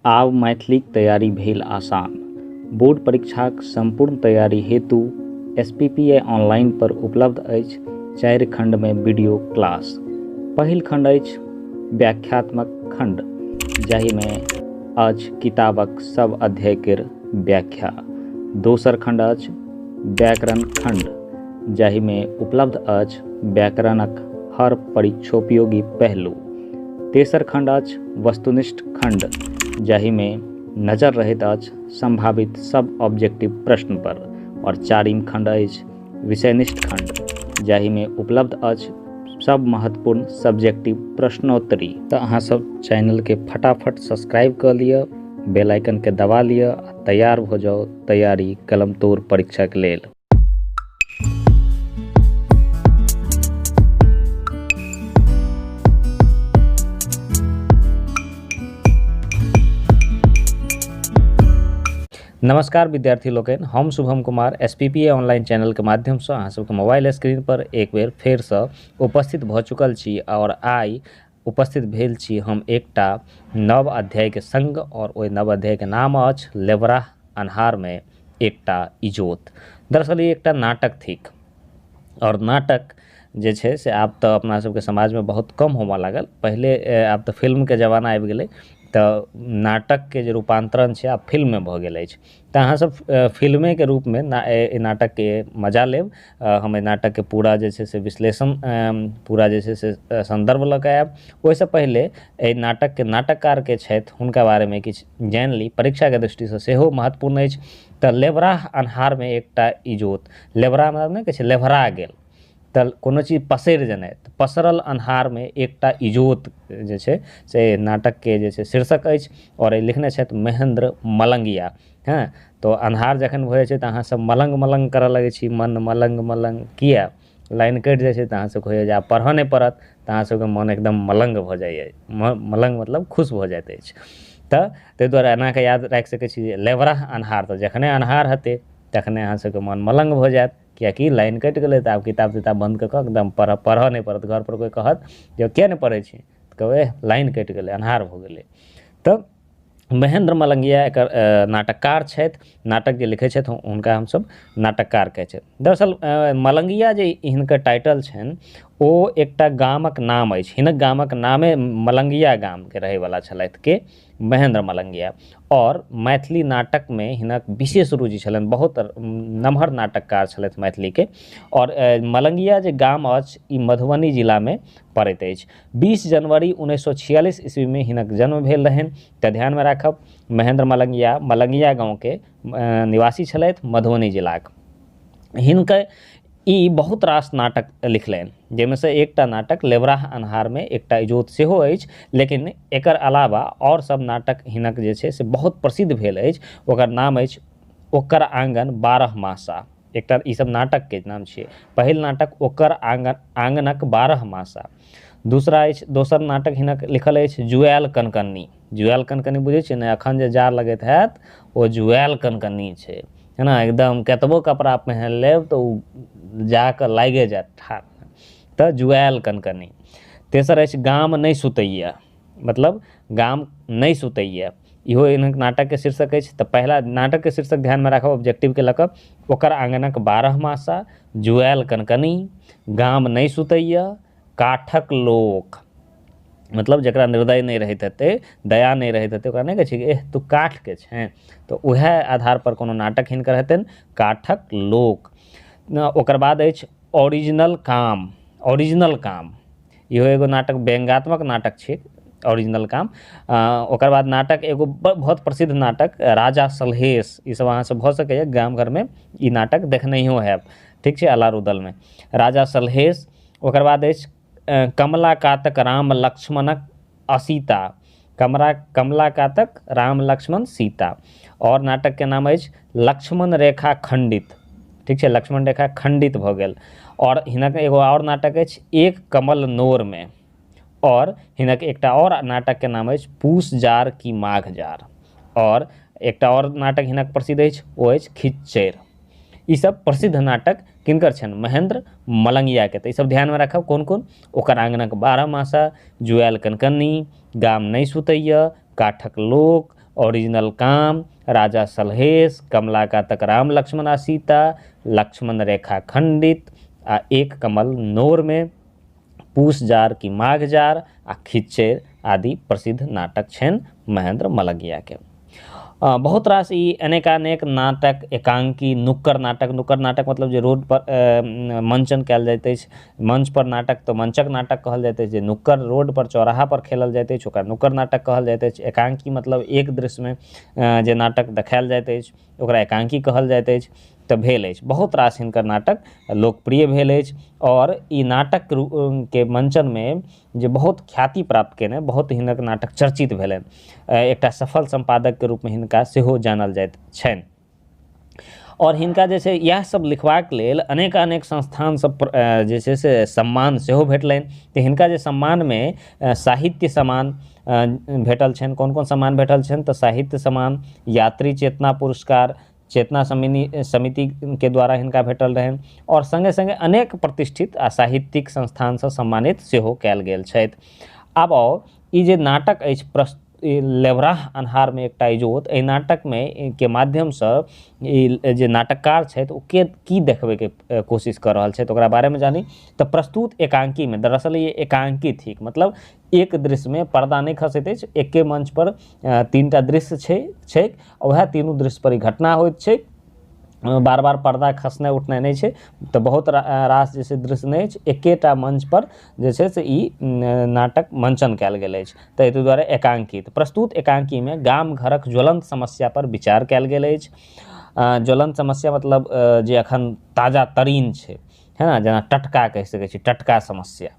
आब मैथिलीक तैयारी भेल आसान। बोर्ड परीक्षाक संपूर्ण तैयारी हेतु SPPI ऑनलाइन पर उपलब्ध अछि 4 खंडमे वीडियो क्लास। पहिल खंड अछि व्याख्यात्मक खंड, जाहिमे अछि किताबक सब अध्याय केर व्याख्या। दोसर खंड अछि व्याकरण खंड, जाहिमे उपलब्ध अछि व्याकरणक हर परीक्षोपयोगी पहलू। तेसर खंड अछि वस्तुनिष्ठ खंड, जाहिमे नजर रहैत अछि संभावित सब ऑब्जेक्टिव प्रश्न पर। और चारिम खंड अछि विषयनिष्ठ खंड, जाहिमे उपलब्ध अछि सब महत्वपूर्ण सब्जेक्टिव प्रश्नोत्तरी। तऽ अहाँ सब चैनल के फटाफट सब्सक्राइब कर लिअ, बेल आइकन के दबा लिअ आ तैयार हो जाओ तैयारी कलम तोड़ परीक्षा के लेल। नमस्कार विद्यार्थी लोकनि, हम Shubham Kumar SPPI online channel के माध्यम से अहाँ सबके मोबाइल स्क्रीन पर एक बेर फेर से उपस्थित भ चुकल छी। और आइ उपस्थित भेल छी हम एकटा नव अध्याय के संग, और ओहि नव अध्याय के नाम अछि लेवराह अन्हार में एकटा इजोत। दरअसल ये एकटा नाटक थिक, और नाटक जे छै से आब तऽ अपना सबके समाज में बहुत कम होमऽ लागल। पहले आब तऽ फिल्म के जमाना आबि गेलै, तऽ नाटक के जे रूपांतरण छै आब फिल्म में भऽ गेल अछि। तऽ अहाँ सब फिल्मे के रूप में नाटक के मजा लेब। हम नाटक के पूरा जे छै से विश्लेषण, पूरा जे छै से संदर्भ लऽ कऽ आयब। ओहिसँ पहिले एहि नाटक के नाटककार के छथि हुनका बारे में किछु जानि ली, परीक्षा के दृष्टि से सेहो महत्वपूर्ण अछि। तऽ लेवराह अन्हार में एकटा इजोत, लेवराह मतलब नहि कहै छै लेवरा गेल, तऽ कोनो चीज पसरि जेनाइ, तऽ पसरल अन्हार में एकटा इजोत जे छै से नाटक के जे छै शीर्षक अछि। और लिखने छथि महेंद्र मलंगिया। हाँ, तो अन्हार जखन भऽ जाइ छै तऽ अहाँ सब मलंग मलंग करऽ लगै छी, मन मलंग मलंग किया, लाइन कटि जाइ छै तऽ अहाँ सबके होइए जे आब पढ़ऽ नहि पड़त, तऽ अहाँ सबके मन एकदम मलंग भऽ जाइए। मलंग मतलब खुश भऽ जाइत अछि। तऽ ताहि दुआरे एना के याद राखि सकै छी लेवराह अन्हार, तऽ जखने अन्हार हेतै तखने अहाँ सबके मन मलंग भऽ जायत, कियाकि लाइन कटि गेलै तऽ आब किताब तिताब बंद कऽ कऽ एकदम पढ़ऽ नहि पड़त। घर पर कोई कहत जे किया नहि पढ़ै छी, तऽ कहबै लाइन कटि गेलै, अन्हार भऽ गेलै। तऽ महेंद्र मलंगिया एकर नाटककार छथि। नाटक जे लिखै छथि हुनका हमसब नाटककार कहै छै। दरअसल मलंगिया जे हिनकर टाइटल छनि ओ एकटा गामक नाम अछि। हिनक गामक नामे मलंगिया गाम के रहैवला छलथि के महेंद्र मलंगिया। और मैथिली नाटक में हिनक विशेष रुचि छलनि, बहुत नमहर नाटककार छलथि मैथिली के। और मलंगिया जे गाम अछि ई मधुबनी जिला में पड़ैत अछि। 20 जनवरी 1946 ईस्वी में हिनक जन्म भेल रहनि। तऽ ध्यान में राखब महेंद्र मलंगिया मलंगिया गाँव के निवासी छलथि, मधुबनी जिलाक। हिनकर ई बहुत रास नाटक लिखलनि, जाहिमे से एकटा नाटक लेवराह अन्हार में एकटा इजोत सेहो अछि। लेकिन एकर अलावा और सब नाटक हिनक जे छै से बहुत प्रसिद्ध भेल अछि। ओकर नाम अछि ओकर आंगन 12 मासा। एकटा ई सब नाटक के नाम छियै। पहिल नाटक ओकर आंगनक 12 मासा। दूसरा अछि, दोसर नाटक हिनक लिखल अछि जुआयल कनकन्नी। जुआयल कनकन्नी बुझै छियै ने, अखन जे जाड़ लगैत हैत ओ जुआयल कनकन्नी छै, है ना। एकदम कतबो कपड़ा पहिन लेब तऽ ओ जाकऽ लागे जायत ठाढ़। तऽ जुआयल कनकन्नी। तेसर अछि गाम नहि सुतैया, मतलब गाम नहि सुतैया, इहो हिनक नाटक के शीर्षक अछि। तऽ पहला नाटक के शीर्षक ध्यान में राखब ऑब्जेक्टिव के लऽ कऽ, ओकर आंगनक 12 मासा, जुआयल कनकनी, गाम नहि सुतैया, काठक लोक, मतलब जकरा निर्दय नहीं रहैत हेतै, दया नहीं रहैत हेतै, ओकरा नहीं कहै छै कि एह तू काठ के छें, तऽ उएह आधार पर कोनो नाटक हिनकर हेतनि, काठक लोक। ओकर बाद अछि ओरिजिनल काम। ओरिजिनल काम इहो एगो नाटक, व्यंग्यात्मक नाटक छै ओरिजिनल काम। ओकर बाद नाटक एगो बहुत प्रसिद्ध नाटक राजा सलहेश। ई सब अहाँ सब भऽ सकैए गाम घर में ई नाटक देखनहियो हैब, ठीक छै, अलारुदल में राजा सलहेश। ओकर बाद अछि कमला कातक राम लक्ष्मणक असीता। कमला कातक राम लक्ष्मण सीता। और नाटक के नाम अछि लक्ष्मण रेखा खंडित, ठीक छै, लक्ष्मण रेखा खंडित भऽ गेल। और हिनक एगो और नाटक अछि एक कमल नोर में। और हिनक एकटा और नाटक के नाम अछि पूस जार की माघ जार। और एकटा और नाटक हिनक प्रसिद्ध अछि, ओ अछि खिच्चर। ई सब प्रसिद्ध नाटक किनकर छनि, महेंद्र मलंगिया के। तऽ ई सब ध्यान में रखब कोन कोन, ओकर आंगनक 12 मासा, जुआयल कनकन्नी, गाम नहीं सुतैया, काठक लोक, ओरिजिनल काम, राजा सलहेश, कमला का तक राम लक्ष्मण आ सीता, लक्ष्मण रेखा खंडित आ एक कमल नोर में, पूस जार की माघ जार आ खिच्चर आदि प्रसिद्ध नाटक छनि महेंद्र मलगिया के। बहुत रास ई अनेकानेक नाटक, एकांकी, नुक्कड़ नाटक मतलब जे रोड पर मंचन कयल जाइत अछि। मंच पर नाटक तऽ मंचक नाटक कहल जाइत अछि, जे नुक्कड़ रोड पर चौराहा पर खेलल जाइत अछि ओकरा नुक्कड़ नाटक कहल जाइत अछि। एकांकी मतलब एक दृश्यमे जे नाटक देखायल जाइत अछि ओकरा एकांकी कहल जाइत अछि। तऽ भेल अछि बहुत रास हिनकर नाटक लोकप्रिय भेल अछि, और ई नाटक के मंचनमे जे बहुत ख्याति प्राप्त केने, बहुत हिनकर नाटक चर्चित भेलनि। एकटा सफल संपादक के रूपमे हिनका सेहो जानल जाइत छनि। और हिनका जे छै इएह सब लिखबाक लेल अनेक संस्थान सब जे छै से सम्मान सेहो भेटलनि। तऽ हिनका जे सम्मानमे साहित्य सम्मान भेटल छनि। कोन कोन सम्मान भेटल छनि तऽ साहित्य सम्मान, यात्री चेतना पुरस्कार चेतना समिति के द्वारा हिनका भेटल रहनि, और संगे संगे अनेक प्रतिष्ठित आ साहित्यिक संस्थानसँ सम्मानित सेहो कयल गेल छथि। आब आओ ई जे नाटक अछि लेवराह अन्हारमे एकटा इजोत, एहि नाटकमे के माध्यमसँ ई जे नाटककार छथि ओ की देखबैके कोशिश कऽ रहल छथि ओकरा बारेमे जानी। तऽ प्रस्तुत एकांकीमे दरअसल ये एकांकी थिक, मतलब एक दृश्यमे पर्दा नहीं खसैत अछि, एके मंच पर 3टा दृश्य छै, वएह तीनू दृश्य पर ई घटना होइत छै, बार बार पर्दा खसनाइ उठनाइ नहीं छै। तऽ बहुत रास जे छै दृश्य नहीं अछि, एकेटा मंच पर जे छै से ई नाटक मंचन कयल गेल अछि। तऽ एहि दुआरे एकांकी। प्रस्तुत एकांकीमे गाम घरक ज्वलंत समस्या पर विचार कयल गेल अछि। ज्वलंत समस्या मतलब जे अखन ताजा तरीन छै, है ना, जेना टटका कहि सकै छी, टटका समस्या।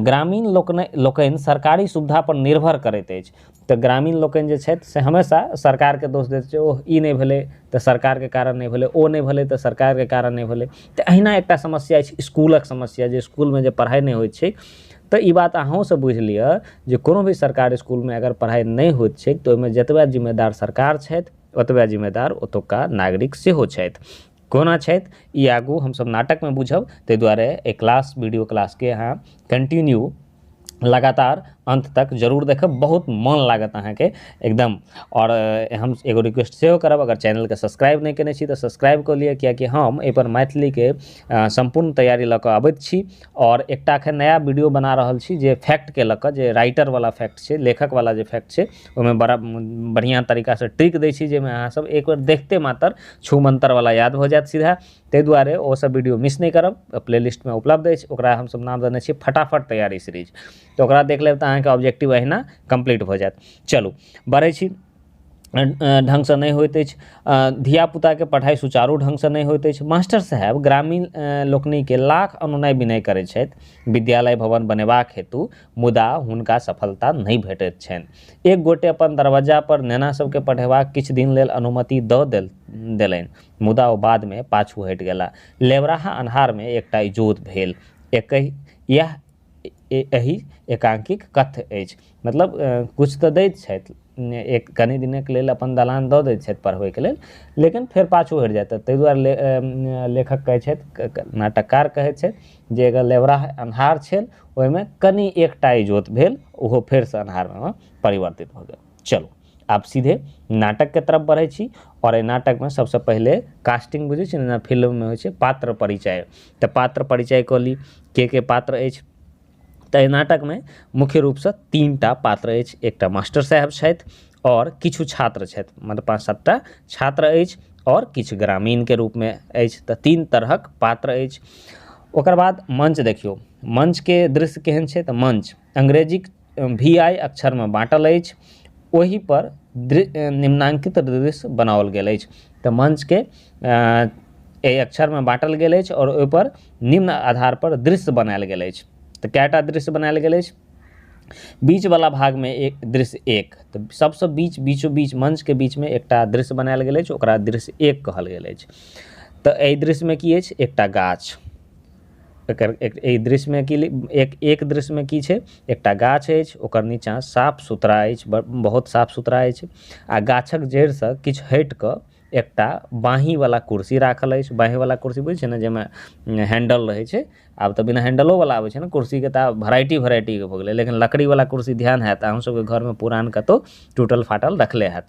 ग्रामीण लोकनि सरकारी सुविधा पर निर्भर करैत अछि। तऽ ग्रामीण लोकनि जे छथि से हमेशा सरकारके दोष दैत छै, ओह ई नहीं भेलै तऽ सरकारके कारण नहीं भेलै, ओ नहीं भेलै तऽ सरकारके कारण नहीं भेलै। तऽ अहिना एकटा समस्या अछि स्कूलक समस्या, जे स्कूलमे जे पढ़ाइ नहीं होइत छै। तऽ ई बात अहूँसँ बुझि लिअ जे कोनो भी सरकारी स्कूलमे अगर पढ़ाइ नहीं होइत छै तऽ ओहिमे जतबा जिम्मेदार सरकार छथि ओतबा जिम्मेदार ओतुका नागरिक सेहो छथि। कोना छथि ई आगू हमसब नाटकमे बुझब। ताहि दुआरे एहि वीडियो क्लासके अहाँ कंटिन्यू लगातार अंत तक जरूर देखब, बहुत मन लागत अहाँके एकदम। और हम एगो रिक्वेस्ट सेहो करब, अगर चैनलके सब्सक्राइब नहीं केने छी तऽ सब्सक्राइब कऽ लिअ, कियाकि हम एहिपर मैथिलीके संपूर्ण तैयारी लऽ कऽ अबैत छी। और एकटा एखन नया वीडियो बना रहल छी जे फैक्टके लऽ कऽ, जे राइटरवाला फैक्ट छै, लेखकवाला जे फैक्ट छै, ओहिमे बड़ा बढ़िआँ तरीकासँ ट्रिक दै छी, जाहिमे अहाँ सब एक बेर देखते मात्र छू मंत्रवाला याद भऽ जायत सीधा। ताहि दुआरे ओ सब वीडियो मिस नहीं करब, प्लेलिस्टमे उपलब्ध अछि। ओकरा हमसब नाम देने छी फटाफट तैयारी सीरीज। तऽ ओकरा देख लेब तऽ अहाँके ऑब्जेक्टिव अहिना कंप्लीट भऽ जायत। चलू बढ़ै छी। ढङ्गसँ नहीं होइत अछि, धियापुताके पढ़ाइ सुचारू ढङ्गसँ नहीं होइत अछि। मास्टर साहब ग्रामीण लोकनिके लाख अनुनय विनय करैत छथि विद्यालय भवन बनेबाक हेतु, मुदा हुनका सफलता नहीं भेटैत छनि। एक गोटे अपन दरवाजा पर नेना सबके पढ़ेबाक किछु दिन लेल अनुमति दऽ देलनि, मुदा ओ बादमे पाछू हटि गेला। लेवराहा अन्हारमे एकटा इजोत भेल। यह एहि एकांकिक कथ्य अछि। मतलब कुछ तऽ दैत छथि, एक कनि दिनके लेल अपन दलान दऽ दैत छथि पढ़बैके लेल, लेकिन फेर पाछू हटि जाइत। ताहि दुआरे लेखक कहै छथि, नाटककार कहैत छथि जे अगर लेवराह अन्हार छल ओहिमे कनि एकटा इजोत भेल, ओहो फेरसँ अन्हारमे परिवर्तित भऽ गेल। चलू आब सीधे नाटकके तरफ बढ़ै छी। और एहि नाटकमे सबसँ पहिले कास्टिंग बुझै छी ने, फिल्ममे होइ छै पात्र परिचय। तऽ पात्र परिचय कऽ ली, के पात्र अछि। तऽ एहि नाटकमे मुख्य रूपसँ 3टा पात्र अछि। एकटा मास्टर साहब छथि और किछु छात्र छथि, मतलब 5-7टा छात्र अछि, और किछु ग्रामीणके रूपमे अछि। तऽ 3 तरहक पात्र अछि। ओकर बाद मंच देखियौ, मंचके दृश्य केहन छै तऽ मंच अंग्रेजीक VI अक्षरमे बाँटल अछि, ओहि पर निम्नांकित दृश्य बनाओल गेल अछि। तऽ मंचके एहि अक्षरमे बाँटल गेल अछि और ओहिपर निम्न आधार पर दृश्य बनायल गेल अछि। तऽ कएटा दृश्य बनायल गेल अछि, बीच वाला भागमे एक दृश्य 1, तऽ सबसँ बीचों बीच मंचके बीचमे एकटा दृश्य बनायल गेल अछि, ओकरा दृश्य 1 कहल गेल अछि। तऽ एहि दृश्यमे की अछि, एकटा गाछ। एहि दृश्यमे की एक दृश्यमे की छै, एकटा गाछ अछि, ओकर नीचाँ साफ सुथरा अछि, बहुत साफ सुथरा अछि। आ गाछक जड़िसँ किछु हटि कऽ एकटा बाँहीवला कुर्सी राखल अछि। बाँहीवला कुर्सी बुझै छियै ने, जाहिमे हैंडल रहै छै। आब तऽ बिना हैंडलोवला आबै छै ने कुर्सीके, तऽ आब वेराइटीके भऽ गेलै। लेकिन लकड़ीवला कुर्सी ध्यान हैत अहूँ सबके घरमे पुरान कतहु टूटल फाटल रखले हैत।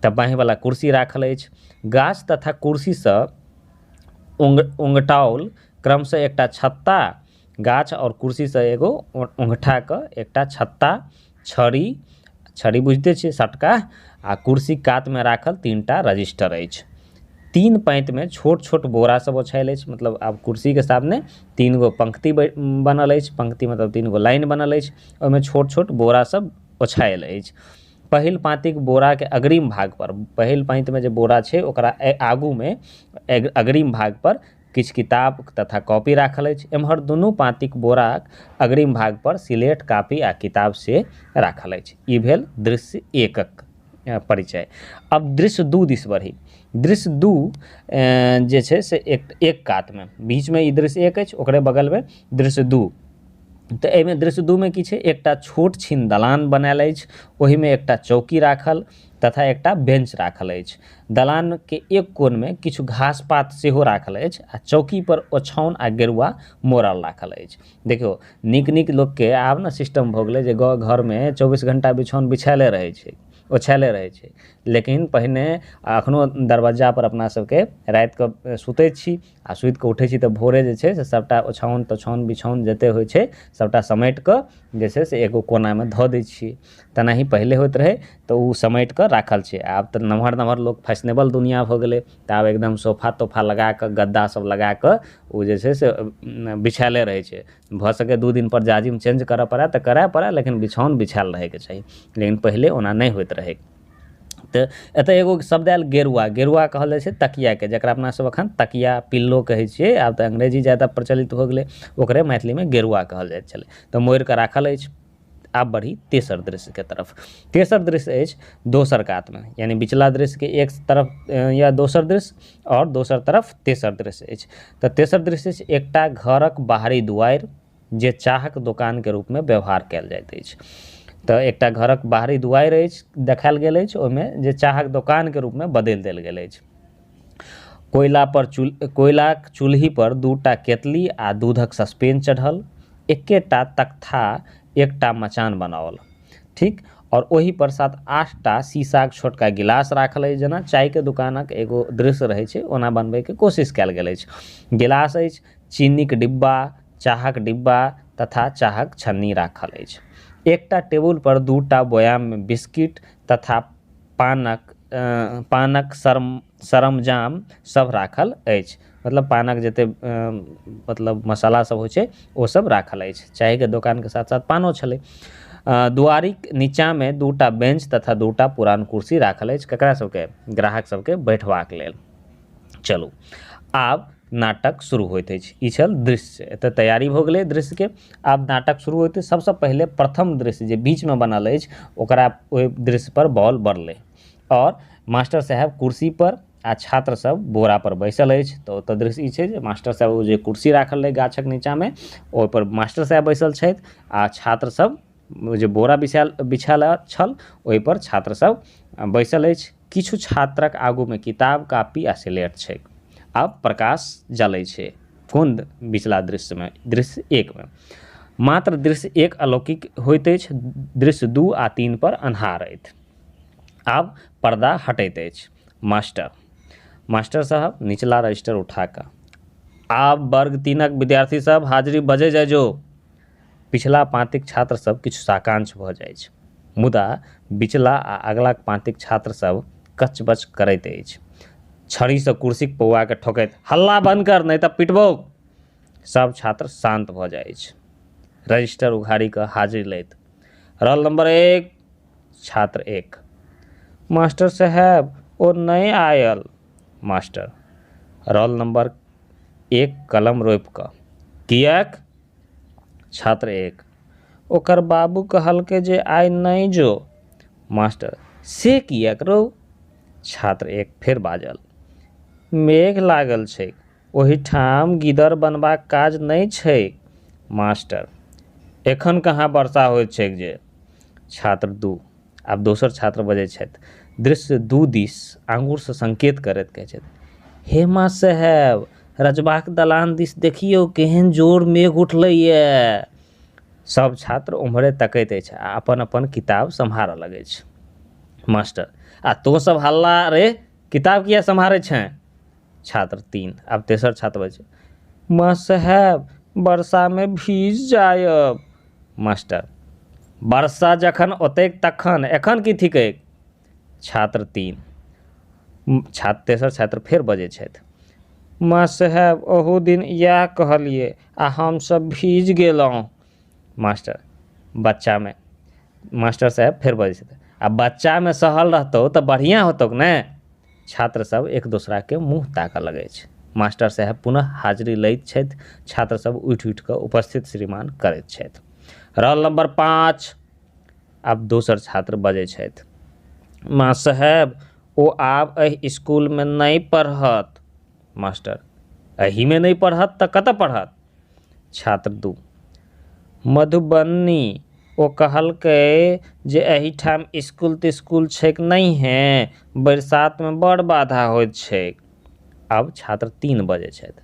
तऽ बाँहीवला कुर्सी राखल अछि। गाछ तथा कुर्सीसँ उंगटाओल क्रमशः एकटा छत्ता, गाछ और कुर्सीसँ एगो उंगठाके एकटा छत्ता, छड़ी बुझिते छियै सटका, आ कुर्सी कातमे राखल 3टा रजिस्टर अछि। 3 पैंतमे छोट छोट बोरा सब ओछायल अछि। मतलब आब कुर्सीके सामने 3 गो पंक्ति बनल अछि। पंक्ति मतलब 3 गो लाइन बनल अछि, ओहिमे छोट छोट बोरा सब ओछायल अछि। पहिल पाँतिक बोराके अग्रिम भाग पर, पहिल पाँतिमे जे बोरा छै ओकरा आगूमे अग्रिम भाग पर किछु किताब तथा कॉपी राखल अछि। एम्हर दुनू पाँतिक बोराक अग्रिम भाग पर सिलेट, कॉपी आ किताब से राखल अछि। ई भेल दृश्य 1क परिचय। अब दृश्य 2 दिस बढ़ी। दृश्य 2 जे छै से एक कातमे, बीचमे ई दृश्य 1 अछि, ओकरे बगलमे दृश्य 2। तऽ एहिमे दृश्य 2 की छै, एकटा छोट छीन दलान बनायल अछि। ओहिमे एकटा चौकी राखल तथा एकटा बेंच राखल अछि। दलानके एक कोनमे किछु घास पात सेहो राखल अछि, आ चौकी पर ओछौन आ गेरुआ मोड़ल राखल अछि। देखियौ, नीक नीक लोकके आब ने सिस्टम भऽ गेलै जे घरमे 24 घंटा बिछौन बिछायले रहै छै, ओछायले रहै छै। लेकिन पहिने एखनो दरबज्जापर अपना सबके रातिकऽ सुतै छी, आ सुतिकऽ उठै छी तऽ भोरे जे छै से सबटा ओछौन तोछौन बिछौन जतेक होइ छै सबटा समेट कऽ जे छै से एगो कोनामे धऽ दै छियै। तेनाही पहिले होइत रहै, तऽ उ समेट कऽ राखल छै। आब तऽ नमहर नमहर लोक फैशनेबल दुनिया भऽ गेलै, तऽ आब एकदम सोफा तोफा लगाकऽ गद्दा सब लगाकऽ उ जे छै से बिछायले रहै छै। भऽ सकै 2 दिन पर जाजिम चेंज करऽ पड़ै तऽ करय पड़ै, लेकिन बिछौन बिछायल रहैके चाही। लेकिन पहिले ओना नहि होइत रहै। तऽ एतऽ एगो शब्द आयल गेरुआ। गेरुआ कहल जाइ छै तकियाके, जकरा अपना सब एखन तकिया पिल्लो कहै छियै। आब तऽ अंग्रेजी ज़्यादा प्रचलित हो गेलै, ओकरे मैथिलीमे गेरुआ कहल जाइत छलै। तऽ मोड़ि कऽ राखल अछि। आब बढ़ी तेसर दृश्यके तरफ। तेसर दृश्य अछि दोसर कातमे, यानी बिचला दृश्यके एक तरफ या दोसर दृश्य, और दोसर तरफ तेसर दृश्य अछि। तऽ तेसर दृश्य अछि एकटा घरक बाहरी दुआरि, जे चाहक दोकानके रूपमे व्यवहार कयल जाइत अछि। तऽ एकटा घरक बाहरी दुआरि अछि, देखायल गेल अछि, ओहिमे जे चाहक दोकानके रूपमे बदलि देल गेल अछि। कोयलाक चूल्ही पर 2टा केतली आ दूधक सस्पेन चढ़ल, एकेटा तख्ता, एकटा मचान बनाओल, ठीक। और ओही पर 7-8टा शीशाक छोटका गिलास राखल अछि। जेना चायके दुकानक एगो दृश्य रहै छै, ओना बनबैके कोशिश कयल गेल अछि। गिलास अछि, चीनीक डिब्बा, चाहक डिब्बा तथा चाहक छन्नी राखल अछि। एकटा टेबुल पर 2टा बोयाममे बिस्किट तथा पानक सरमजाम सब राखल अछि। मतलब पानक जते मतलब मसाला सब होइ छै ओ सब राखल अछि। चायके दोकानके साथ साथ पानो छलै। दुआरिक नीचाँमे 2टा बेंच तथा 2टा पुरान कुर्सी राखल अछि, ककरा सबके, ग्राहक सबके बैठबाक लेल। चलू आब नाटक शुरू होइत अछि। ई छल दृश्य। एतऽ तैयारी भऽ गेलै दृश्यके। आब नाटक शुरू होइत अछि। सबसँ पहिले प्रथम दृश्य जे बीचमे बनल अछि, ओकरा ओहि दृश्य पर बॉल बढ़लै, और मास्टर साहब कुर्सी पर आ छात्र सब बोरा पर बैसल अछि। तऽ ओतऽ दृश्य ई छै जे मास्टर साहब ओ जे कुर्सी राखल रहै गाछक नीचाँमे, ओहिपर मास्टर साहब बैसल छथि, आ छात्र सब जे बोरा बिछायल छल ओहिपर छात्र सब बैसल अछि। किछु छात्रक आगूमे किताब, कॉपी आ स्लेट छै। आब प्रकाश जलै छै। कोन बिचला दृश्यमे? दृश्य 1 में। मात्र दृश्य 1 अलौकिक होइत अछि, दृश्य 2 आ 3 पर अन्हार अछि। आब पर्दा हटैत अछि। मास्टर साहब निचला रजिस्टर उठाकऽ, आब वर्ग 3क विद्यार्थी सब हाजिरी बजै जाइ जो। पिछला पाँतिक छात्र सब किछु साकांक्ष भऽ जाइ छै, मुदा बिचला आ अगला पाँतिक छात्र सब कचबच करैत अछि, छड़ीसँ कुर्सीक पौआके ठोकैत, हल्ला बंद कर नहि तऽ पिटबौ। सब छात्र शांत भऽ जाइ छै। रजिस्टर उघाड़ी कऽ हाजिरी लैत, रोल नंबर 1। छात्र 1, मास्टर साहब ओ नहीं आयल। मास्टर, रोल नंबर 1 कलम रोपि कऽ, किएक? छात्र 1, ओकर बाबू कहलकै जे आइ नहीं जो। मास्टर, से किएक रौ? छात्र 1 फेर बाजल, मेघ लागल छै, ओहिठाम गिदर बनबाक काज नहि छै। मास्टर, एखन कहाँ वर्षा होइत छैक जे। छात्र 2, आब दोसर छात्र बजै छथि, दृश्य दू दिस आँगुरसँ संकेत करैत कहै छथि, हे माँ साहेब रजबाक दलान दिस देखियौ केहन जोर मेघ उठलैए। सब छात्र उम्हरे तकैत अछि आ अपन अपन किताब सम्हारऽ लगै छै। मास्टर, आ तो सब हल्ला रे, किताब किया सम्हारै छै? छात्र 3। आब तेसर छात्र बजै, माँ साहेब वर्षा में भीज जायब। मास्टर, वर्षा जखन ओतैक तखन एखन की थिकैक? छात्र 3। तेसर छात्र फेर बजै छथि, माँ साहेब ओहू दिन इएह कहलिए आ हमसब भीज गेलहुँ। मास्टर, बच्चामे मास्टर साहब फेर बजै छथि, आ बच्चामे सहल रहतौ तऽ बढ़िआँ होतौ ने? छात्र सब एक दोसरा के मुँह ताकऽ लगै छै। मास्टर साहब पुनः हाजिरी लैत छथि, छात्र सब उठि उठि कऽ उपस्थित श्रीमान करैत छथि। Roll number 5। आब दोसर छात्र बजै छथि, माँ साहेब ओ आब एहि इसकुलमे नहि पढ़त। मास्टर, एहीमे नहि पढ़त तऽ कतऽ पढ़त? छात्र 2। मधुबनी ओ कहलकै जे एहिठाम इसकुल तिस्कुल छैक नहिहे, बरसातमे बड़ बाधा होइत छैक। आब छात्र 3 बजै छथि,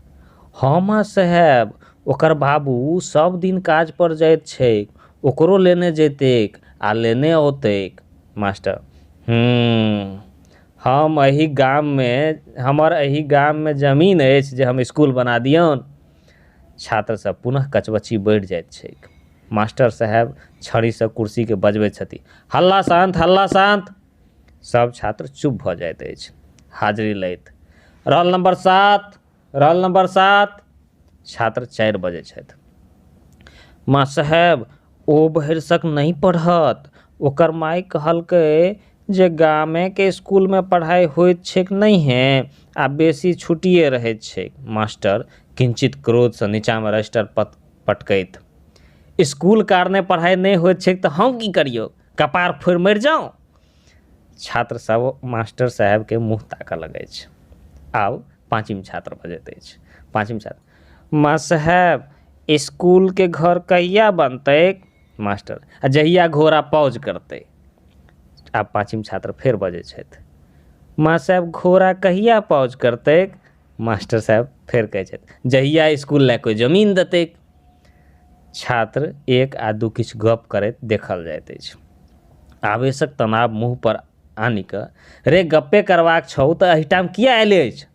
हाँ माँ साहेब ओकर बाबू सब दिन काज पर जाइत छैक, ओकरो लेने जैतेक आ लेने औतैक। मास्टर, हम एही गाममे हमर एही गाममे जमीन अछि जे हम इसकुल बना दियौन। छात्र सब पुनः कचबच्ची बढ़ि जाइत छैक। मास्टर साहब छड़ीसँ कुर्सीके बजबैत छथि, हल्ला शान्त हल्ला शान्त। सब छात्र चुप भऽ जाइत अछि। हाजिरी लैत, रोल नंबर 7, रोल नंबर 7। छात्र 4 बजै छथि, माँ साहेब ओ भरिसक नहि पढ़त, ओकर माय कहलकै जे गामेके इसकुलमे पढ़ाइ होइत छैक नहिहे आ बेसी छुट्टिए रहैत छैक। मास्टर किंचित क्रोधसँ नीचाँमे रजिस्टर पटकैत, इसकुल कारणे पढ़ाइ नहि होइत छैक तऽ हम की करियौ, कपार फोड़ि मरि जाउँ? छात्र सब मास्टर साहबके मुँह ताकऽ लगै छै। आब 5म छात्र बजैत अछि। 5म छात्र, माँ साहेब इसकुलके घर कहिया बनतैक? मास्टर, आ जहिया घोड़ा पौज करतै। आब 5म छात्र फेर बजै छथि, माँ साहेब घोड़ा कहिया पौज करतैक? मास्टर साहब फेर कहै छथि, जहिया इसकुल लए कोइ जमीन देतैक। छात्र 1 आ 2 किछु गप करैत देखल जाइत अछि। आवेशक तनाव मुँह पर आनि कऽ, रे गप्पे करबाक छौ तऽ एहिठाम किया अयले अछि?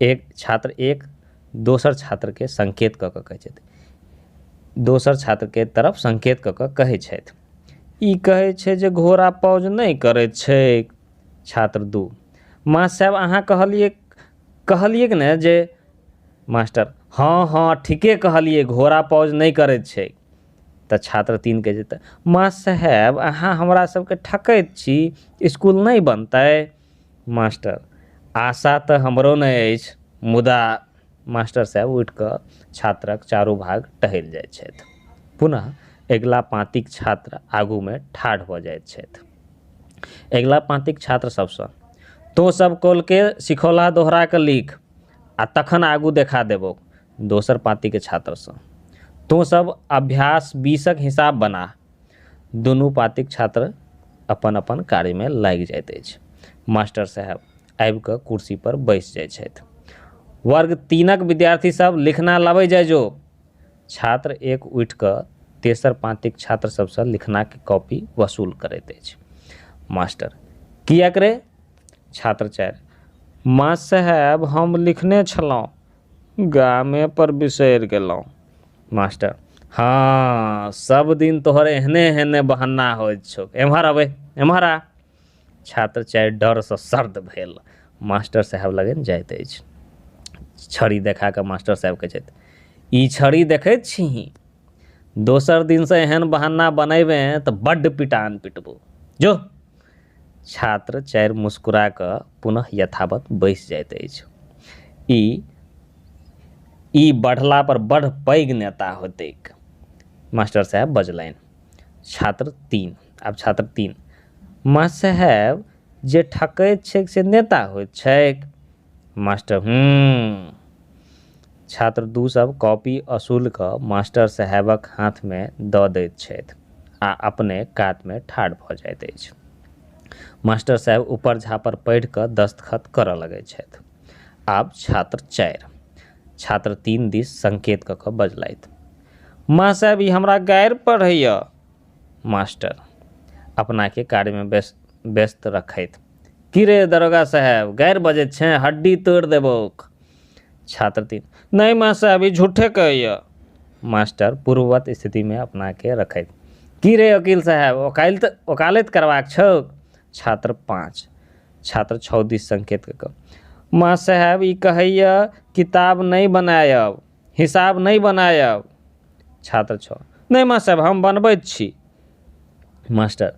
एक छात्र 1 दोसर छात्रके संकेत कऽ कऽ कहै छथि, दोसर छात्रके तरफ संकेत कऽ कऽ कहै छथि, ई कहै छै जे घोड़ा पौज नहि करैत छैक। छात्र 2, माँ साहब अहाँ कहलियै कि ने जे? मास्टर, हाँ ठीके कहलियै, घोड़ा पौज नहि करैत छै। तऽ छात्र 3 कहै छै, माँ साहेब अहाँ हमरा सबके ठकैत छी, इसकुल नहि बनतै? मास्टर, आशा तऽ हमरो नहि अछि, मुदा मास्टर साहब उठि कऽ छात्रक चारू भाग टहलि जाइत छथि। पुनः अगिला पाँतिक छात्र आगूमे ठाढ़ भऽ जाइत छथि। अगिला पाँतिक छात्र सबसँ, तो सब कॉलके सिखौला दोहरा कऽ लिख आ तखन आगू देखा देबौ। दोसर पाँतिके छात्रसँ, तो सब अभ्यास 20क हिसाब बना। दुनू पाँतिक छात्र अपन अपन कार्यमे लागि जाइत अछि। मास्टर साहब आबि कऽ कुर्सी पर बैस जाइत छथि। वर्ग 3क विद्यार्थी सब लिखना लबै जाइ जो। छात्र 1 उठि कऽ तेसर पाँतिक छात्र सबसँ लिखनाके कॉपी वसूल करैत अछि। मास्टर, किएक रे? छात्र 4, माँ साहेब हम लिखने छलहुँ, गामे पर बिसरि गेलहुँ। मास्टर, हाँ सब दिन तोहर एहने बहाना होइत छौ, एम्हर अबै एम्हर आ। छात्र 4 डरसँ सर्द भेल मास्टर साहब लगन जाइत अछि। छड़ी देखा कऽ मास्टर साहब कहै छथि, ई छड़ी देखैत छीही, दोसर दिनसँ एहन बहाना बनेबे तऽ बड्ड पिटान पिटबो जो। छात्र 4 मुस्कुरा कऽ पुनः यथावत बैस जाइत अछि। ई बढ़ला पर बड़ पैघ नेता होतैक, मास्टर साहब बजलनि। छात्र 3, आब छात्र 3, माँ साहेब जे ठकैत छैक से नेता होइत छैक? मास्टर, छात्र 2 सब कॉपी असूल कऽ मास्टर साहेबक हाथमे दऽ दैत छथि आ अपने कात में ठाढ़ भऽ जाइत अछि। मास्टर साहब ऊपर झापर पढ़ि कऽ दस्तखत करऽ लगैत छथि। आब छात्र 4 छात्र 3 दिस संकेत कऽ कऽ बजलथि। माँ साहब ई हमरा गारि पढ़ैया। मास्टर अपनाके कार्यमे व्यस्त रखैत। की रे दरोगा साहब गारि बजैत छै, हड्डी तोड़ि देबौक। छात्र 3 नहीं माँ साहब ई झूठे कहैया। मास्टर पूर्ववत स्थितिमे अपनाके रखैत। की रे वकील साहब वकालत करबाक छौ। छात्र 5 छात्र 6 दिस संकेत कऽ कऽ। माँ साहब ई कहैया किताब नहीं बनायब, हिसाब नहीं बनायब। छात्र 6 नहीं माँ साहब हम बनबैत छी। मास्टर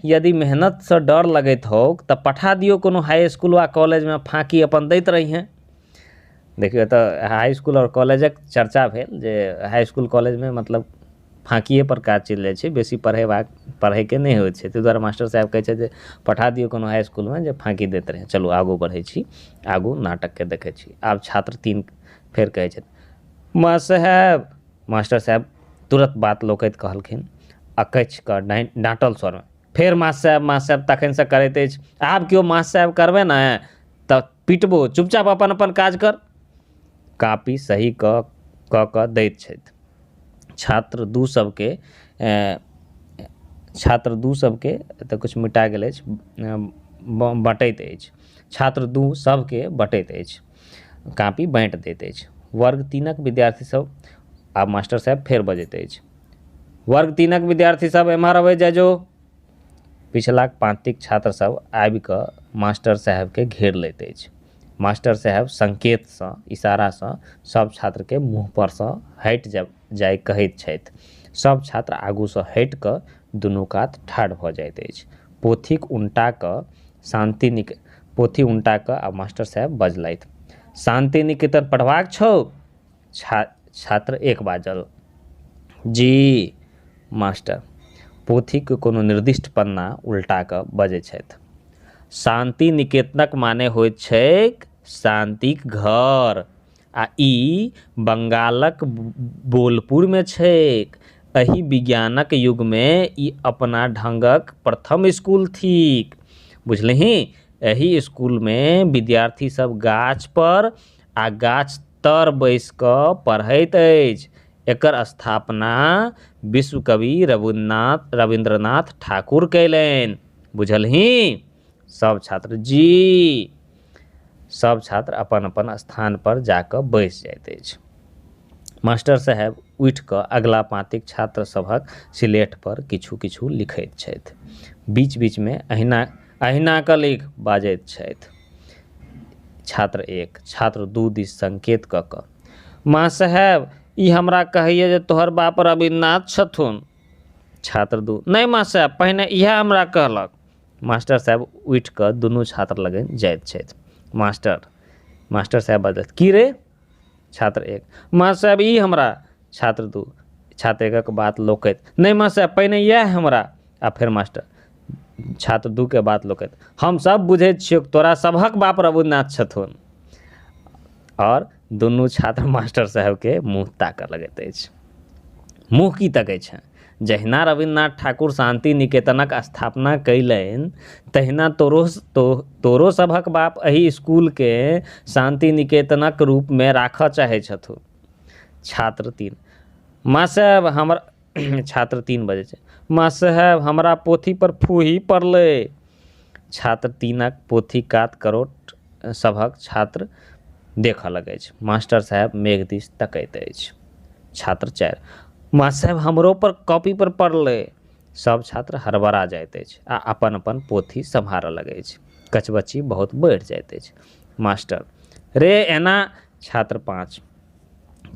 यदि मेहनतसँ डर लगैत हो तऽ पठा दियौ कोनो हाई इसकुल वा कॉलेजमे, फाँकी अपन दैत रहिहेँ। देखियौ तऽ हाई इसकुल आओर कॉलेजक चर्चा भेल जे हाई इसकुल कॉलेजमे मतलब फाँकिए पर काज चलि जाइ छै, बेसी पढ़ैके नहि होइत छै। ताहि दुआरे मास्टर साहब कहै छै जे पठा दियौ कोनो हाई इसकुलमे जे फाँकी दैत रहे। चलू आगू बढ़ै छी, आगू नाटकके देखै छी। आब छात्र 3 फेर कहै छथि माँ साहब। मास्टर साहब तुरंत बात लोकैत कहलखिन अकैछ कऽ डाँटल स्वरमे। फेर माँ साहब तखनसँ करैत अछि। आब केओ माँ साहब करबै ने तऽ पिटबो, चुपचाप अपन अपन काज कर। कापी सही कऽ कऽ दैत छथि। छात्र दू सबके तऽ कुछ मिटा गेल अछि, बँटैत अछि। छात्र 2 सबके बँटैत अछि, कापी बाँटि दैत अछि। वर्ग 3क विद्यार्थी सब। आब मास्टर साहब फेर बजैत अछि। वर्ग 3क विद्यार्थी सब एम्हर अबै जाजो। पिछलाक पाँतिक छात्र सब आबि कऽ मास्टर साहबके घेर लैत अछि। मास्टर साहब संकेतसँ, इशारासँ सब छात्रके मुँह परसँ हटि जाय कहैत छथि। सब छात्र आगूसँ हटि कऽ दुनू कात ठाढ़ भऽ जाइत अछि। पोथी उल्टा कऽ आब मास्टर साहब बजलथि। शांति निकेतन पढ़बाक छौ। छात्र 1 बाजल। जी। मास्टर पोथीके कोनो निर्दिष्ट पन्ना उल्टा कऽ बजै छथि। शांति निकेतनक माने होइत छैक शांतिक घर, आ ई बंगालक बोलपुरमे छैक। एहि विज्ञानक युगमे ई अपना ढंगक प्रथम स्कूल थिक। बुझलही, एहि स्कूलमे विद्यार्थी सब गाछ पर आ गाछ तर बैस कऽ पढ़ैत अछि। एकर स्थापना विश्व कवि रविंद्रनाथ ठाकुर कयलनि। बुझलही। सब छात्र जी। सब छात्र अपन अपन स्थान पर जाकऽ बैस जाइत अछि। मास्टर साहब उठि कऽ अगला पाँतिक छात्र सभक सिलेट पर किछु किछु लिखैत छथि। बीच बीचमे अहिना कऽ लिख बाजैत छथि। छात्र 1 छात्र 2 दिस संकेत कऽ कऽ। माँ साहब ई हमरा कहैया जे तोहर बाप रविन्द्रनाथ छथुन। छात्र 2 नहीं माँ साहब पहिने इएह हमरा कहलक। मास्टर साहब उठि कऽ दुनू छात्र लगन जाइत छथि। मास्टर साहब बजलथि की रे। छात्र 1 माँ साहब ई हमरा। छात्र 2 छात्र 1क बात लोकैत। नहीं माँ साहब पहिने इएह हमरा। आ फेर मास्टर छात्र 2 के बात लोकैत। हम सब बुझैत छियौ तोरा सभक बाप रविन्द्रनाथ छथुन। और दुनू छात्र मास्टर साहबके मुँह ताकऽ लगैत अछि। मुँह की तकै छै। जहिना रविन्द्रनाथ ठाकुर शांति निकेतनक स्थापना कयलनि तहिना तोरो सभक बाप एहि स्कूलके शांति निकेतनक रूपमे राखऽ चाहै छथुन। छात्र 3 माँ साहब हमरा। छात्र 3 बजै छै माँ साहब हमरा पोथी पर फूही पड़लै। छात्र 3क पोथी कात करोट सभक छात्र देखऽ लगै छै। मास्टर साहब मेघ दिस तकैत अछि। छात्र 4 माँ साहब हमरो पर कॉपी पर पड़लै। सब छात्र हड़बड़ा जाइत अछि आ अपन अपन पोथी सम्हारऽ लगै छै। कचबच्ची बहुत बढ़ि जाइत अछि। मास्टर रे एना। छात्र 5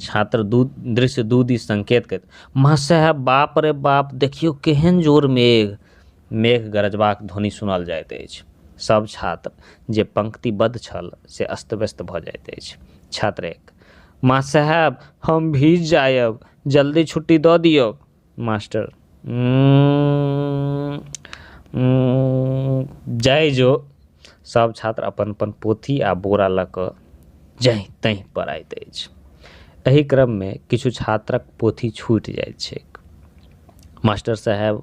छात्र दृश्य 2 दिस संकेत करैत। माँ साहब बाप रे बाप देखियौ केहन जोर मेघ गरजबाक ध्वनि सुनल जाइत अछि। सब छात्र जे पंक्तिबद्ध छल से अस्तव्यस्त भऽ जाइत अछि। छात्र 1 माँ साहब हम भीज जायब, जल्दी छुट्टी दऽ दियौ। मास्टर जाय जो। सब छात्र अपन अपन पोथी आ बोरा लऽ कऽ जहीं तहीं पड़ैत अछि। एहि क्रममे किछु छात्रक पोथी छूटि जाइत छैक। मास्टर साहेब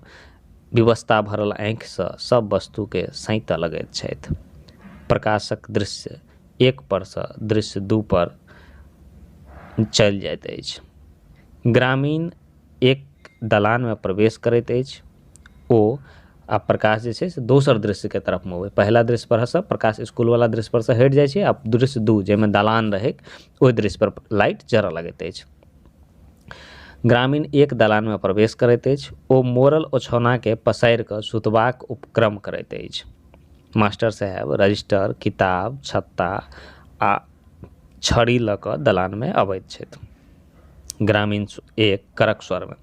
विवशता भरल आँखिसँ सब वस्तुके सैंतऽ लगैत छथि। प्रकाशक दृश्य 1 पर सँ दृश्य 2 पर चलि जाइत अछि। ग्रामीण एक दलानमे प्रवेश करैत अछि। ओ आ प्रकाश जे छै से दोसर दृश्यके तरफ मुँह, पहिला दृश्य पर सँ प्रकाश स्कूलवला दृश्य पर सँ हटि जाइ छै, आ दृश्य 2 जाहिमे दलान रहै ओहि दृश्य पर लाइट जरऽ लगैत अछि। ग्रामीण एक दलानमे प्रवेश करैत अछि। ओ मोड़ल ओछौनाके पसारि कऽ सुतबाक उपक्रम करैत अछि। मास्टर साहेब रजिस्टर, किताब, छत्ता आ छड़ी लऽ कऽ दलानमे अबैत छथि। ग्रामीण एक कड़क स्वरमे,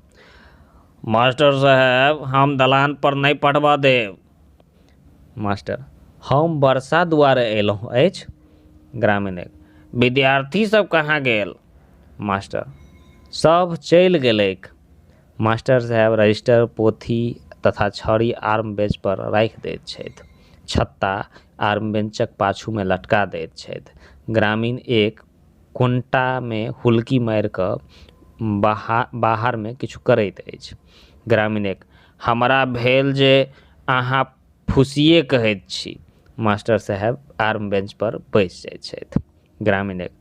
मास्टर साहेब हम दलान पर नहीं पढ़बा देब। मास्टर, हम वर्षा दुआरे अयलहुँ अछि। ग्रामीण एक, विद्यार्थी सब कहाँ गेल? मास्टर, सब चलि गेलैक। मास्टर साहेब रजिस्टर, पोथी तथा छड़ी आर्म बेंच पर राखि दैत छथि। छत्ता आर्म बेंचक पाछूमे लटका दैत छथि। ग्रामीण एक कोंटामे हुल्की मारि कऽ बाहरमे किछु करैत अछि। ग्रामीण एक, हमरा भेल जे अहाँ फुसिए कहैत छी। मास्टर साहेब आर्म बेंच पर बैसि जाइत छथि। ग्रामीण एक,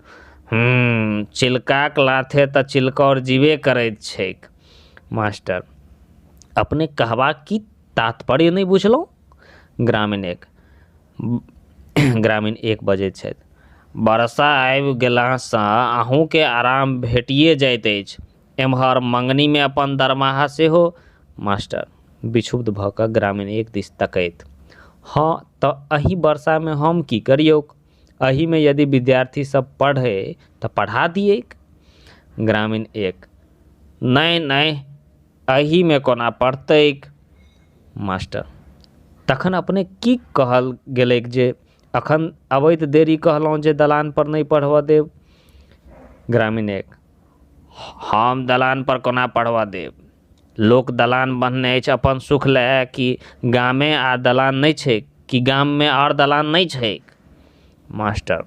चिलकाक लाथे तऽ चिलकौर जीवे करैत छैक। मास्टर, अपने कहबाक की तात्पर्य नहीं बुझलहुँ? ग्रामीण एक बजैत छथि, वर्षा आबि गेलासँ अहूँके आराम भेटिए जाइत अछि, एम्हर मंगनीमे अपन दरमाहा सेहो। मास्टर विक्षुब्ध भऽ कऽ ग्रामीण एक दिस तकैत, हाँ तऽ एहि वर्षामे हम की करियौक? एहिमे यदि विद्यार्थी सब पढ़ै तऽ पढ़ा दियैक। ग्रामीण एक, नहीं नहीं एहिमे कोना पढ़तैक? मास्टर, तखन अपने की कहल गेलैक जे अखन अबैत देरी कहलहुँ जे दलान पर नहीं पढ़बऽ देब? ग्रामीण एक, हम दलान पर कोना पढ़बऽ देब? लोक दलान बन्हने अछि अपन सुख लए कि गामे आ दलान नहीं छैक, कि गाममे आओर दलान नहीं छैक? मास्टर,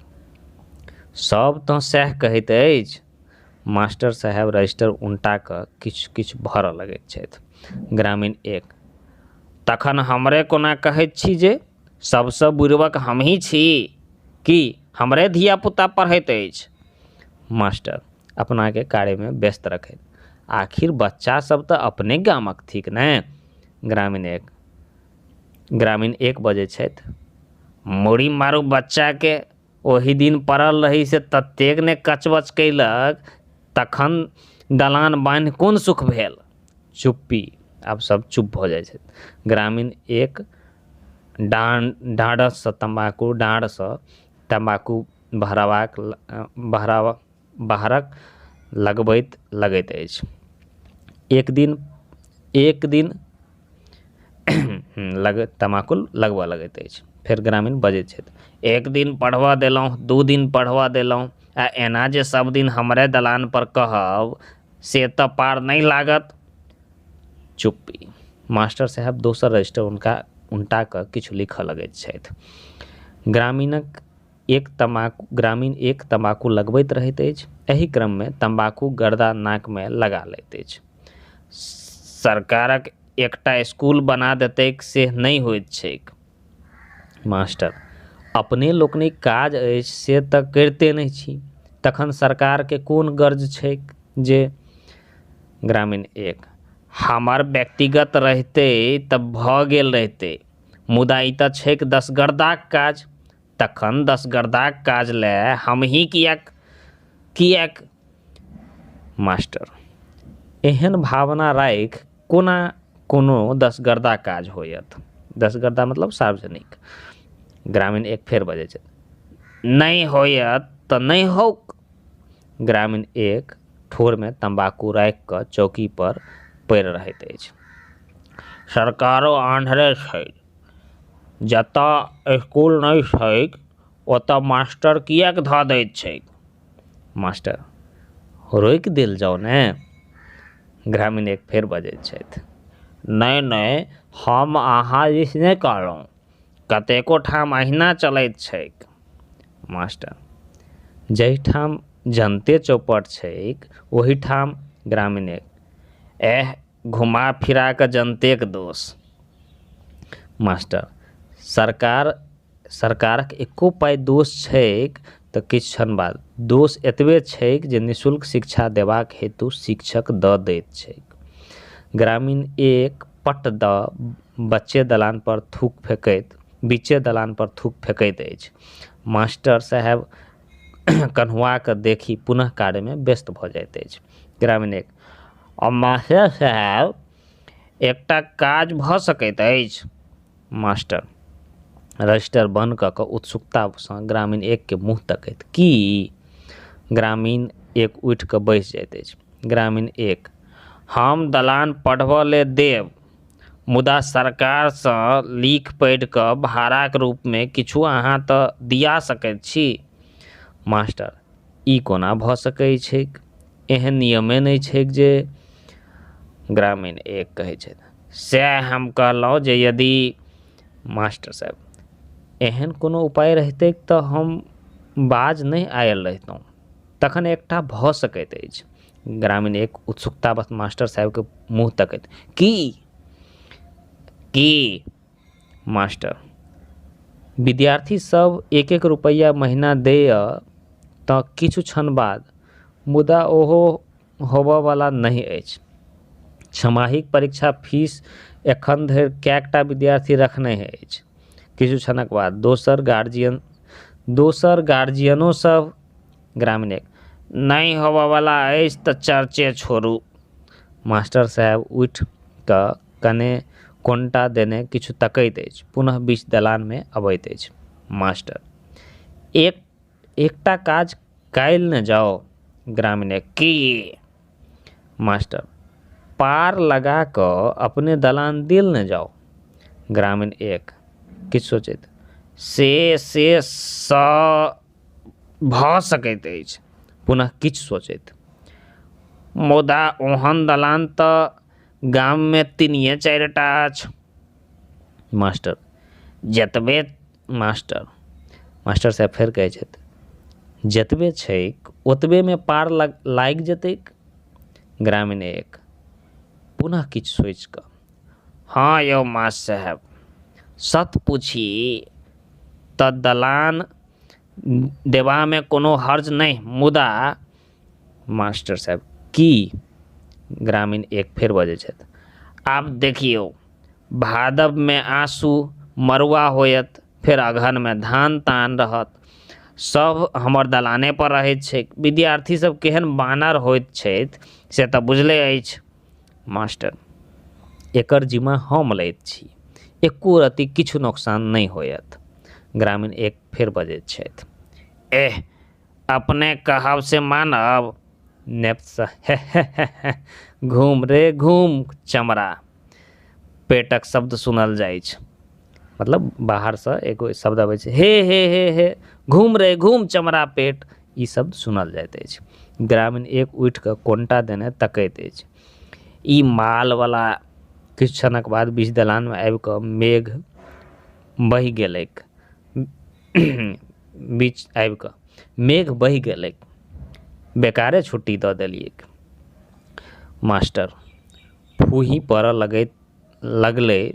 सब तऽ सएह कहैत अछि। मास्टर साहेब रजिस्टर उनटा कऽ किछु किछु भरऽ लगैत छथि। ग्रामीण एक, तखन हमरे कोना कहैत छी जे सबसँ बुड़बक हमही छी, कि हमरे धियापुता पढ़ैत अछि? मास्टर अपनाके कार्यमे व्यस्त रखैत, आखिर बच्चा सब तऽ अपने गामक थिक ने? ग्रामीण एक बजैत छथि, मुड़ी मारू बच्चाके, ओहि दिन पड़ल रही से ततेक ने कचबच कैलक, तखन दलान बान्हि कोन सुख भेल? चुप्पी, आब सब चुप भऽ जाइ छथि। ग्रामीण एक डाँडसँ तम्बाकू बाहरक लगबैत अछि। एक दिन तम्बाकू लगबऽ लगैत अछि। फेर ग्रामीण बजैत छथि, एक दिन पढ़बऽ देलहुँ, 2 दिन पढ़बऽ देलहुँ, आ एना जे सब दिन हमरे दलान पर कहब से तऽ पार नहीं लागत। चुप्पी। मास्टर साहेब दोसर रजिस्टर उनटा कऽ किछु लिखऽ लगैत छथि। ग्रामीण एक तम्बाकू लगबैत रहैत अछि। एहि क्रममे तम्बाकू गर्दा नाकमे लगा लैत अछि। सरकारक एकटा स्कूल बना देतैक से नहीं होइत छैक। मास्टर, अपने लोकनिक काज अछि से तऽ करिते नहीं छी, तखन सरकारके कोन गर्ज छैक जे? ग्रामीण एक, हमर व्यक्तिगत रहितै तऽ भऽ गेल रहितै, मुदा ई तऽ छैक दसगर्दाक काज, तखन दसगर्दाक काज लए हमही किएक? मास्टर, एहन भावना राखि कोना कोनो दसगर्दा काज होयत? दसगर्दा मतलब सार्वजनिक। ग्रामीण एक फेर बजै छै, नहीं होयत तऽ नहीं होक। ग्रामीण एक ठोरमे तम्बाकू राखि कऽ चौकी पर पड़ि रहैत अछि। सरकारो आन्हरे छै, जतऽ स्कूल नहीं छैक ओतऽ मास्टर किएक धऽ दैत छैक? मास्टर, रोकि देल जाउ ने। ग्रामीण एक फेर बजैत छथि, नहीं हम अहाँ दिस नहि कहलहुँ, कतेको ठाम अहिना चलैत छैक। मास्टर, जाहिठाम जनते चौपट छैक ओहिठाम। ग्रामीण एक, घुमा फिरा कऽ जनतेक दोष। मास्टर सरकारक एको पाइ दोष छैक तऽ किछु क्षण बाद दोष एतबे छैक जे निःशुल्क शिक्षा देबाक हेतु शिक्षक दऽ दैत छैक। ग्रामीण एक पट बीचे दलान पर थूक फेंकैत अछि। मास्टर साहेब कन्हुआ के देखी पुनः कार्य में व्यस्त भऽ जाइत अछि। ग्रामीण एक मास्टर साहेब एकटा काज भऽ सकैत अछि। मास्टर रजिस्टर बंद कऽ कऽ उत्सुकतासँ ग्रामीण एक के मुँह तकैत की। ग्रामीण एक उठि कऽ बैस जाइत अछि। ग्रामीण एक हम दलान पढ़बऽ ले देब, मुदा सरकारसँ लिख पढ़ि कऽ भाड़ाक रूपमे किछु अहाँ तऽ दिया सकैत छी। मास्टर ई कोना भऽ सकैत छैक, एहन नियमे नहि छैक जे। ग्रामीण एक कहै छथि सएह हम कहलहुँ जे यदि। मास्टर साहब एहन कोनो उपाय रहितै तऽ हम बाज नहि आयल रहितहुँ, तखन एकटा भऽ सकैत अछि। ग्रामीण एक उत्सुकतावश मास्टर साहबके मुँह तकैत की। मास्टर विद्यार्थी सब 1-1 रुपैया महीना दैय तऽ किछु क्षण बाद, मुदा ओहो होबयवला नहि अछि। छमाहिक परीक्षा फीस एखन धरि कएकटा विद्यार्थी रखने अछि। किछु क्षणक बाद दोसर गार्जियनो सब। ग्रामीण एक नहि होबयवला अछि तऽ चर्चे छोड़ू। मास्टर साहब उठि कऽ कने कोनटा देने किछु तकैत अछि, पुनः बीच दलान में अबैत अछि। मास्टर एकटा काज काल्हि न जाओ। ग्रामीण एक की। मास्टर पार लगा कऽ अपने दलान दिल न जाओ। ग्रामीण एक किछु सोचैत से भऽ सकैत अछि। पुनः किछु सोचैत मुदा ओहन दलान तऽ गाममे 3-4टा अछि। मास्टर जतबे। मास्टर साहब फेर कहै छथि जतबे छैक ओतबेमे पार लागि जेतैक। ग्रामीण एक पुनः किछु सोचि कऽ हाँ यौ मास्टर साहब, सत पूछी तऽ दलान देबामे कोनो हर्ज नहि, मुदा। मास्टर साहब की। ग्रामीण एक फेर बजै छथि आब देखियौ, भादवमे आँसू मरुआ होयत, फेर अगहनमे धान तान रहत, सब हमर दलाने पर रहैत छै। विद्यार्थी सब केहन बानर होइत छथि से तऽ बुझले अछि। मास्टर एकर जिम्मा हम लैत छी, एको रत्ती किछु नोकसान नहि होयत। ग्रामीण एक फेर बजैत छथि एह अपने कहब से मानब। नेप्थ घूम रे घूम चमड़ा, पेटक शब्द सुनल जाइ छै। मतलब बाहरसँ एगो शब्द अबै छै हे घूम रे घूम चमड़ा पेट, ई शब्द सुनल जाइत अछि। ग्रामीण एक उठि कऽ कोनटा देने तकैत अछि। ई मालवला। किछु क्षणक बाद बीच दलानमे आबि कऽ मेघ बहि गेलैक, बेकारे छुट्टी दऽ देलियैक। मास्टर फूही पड़ऽ लगलै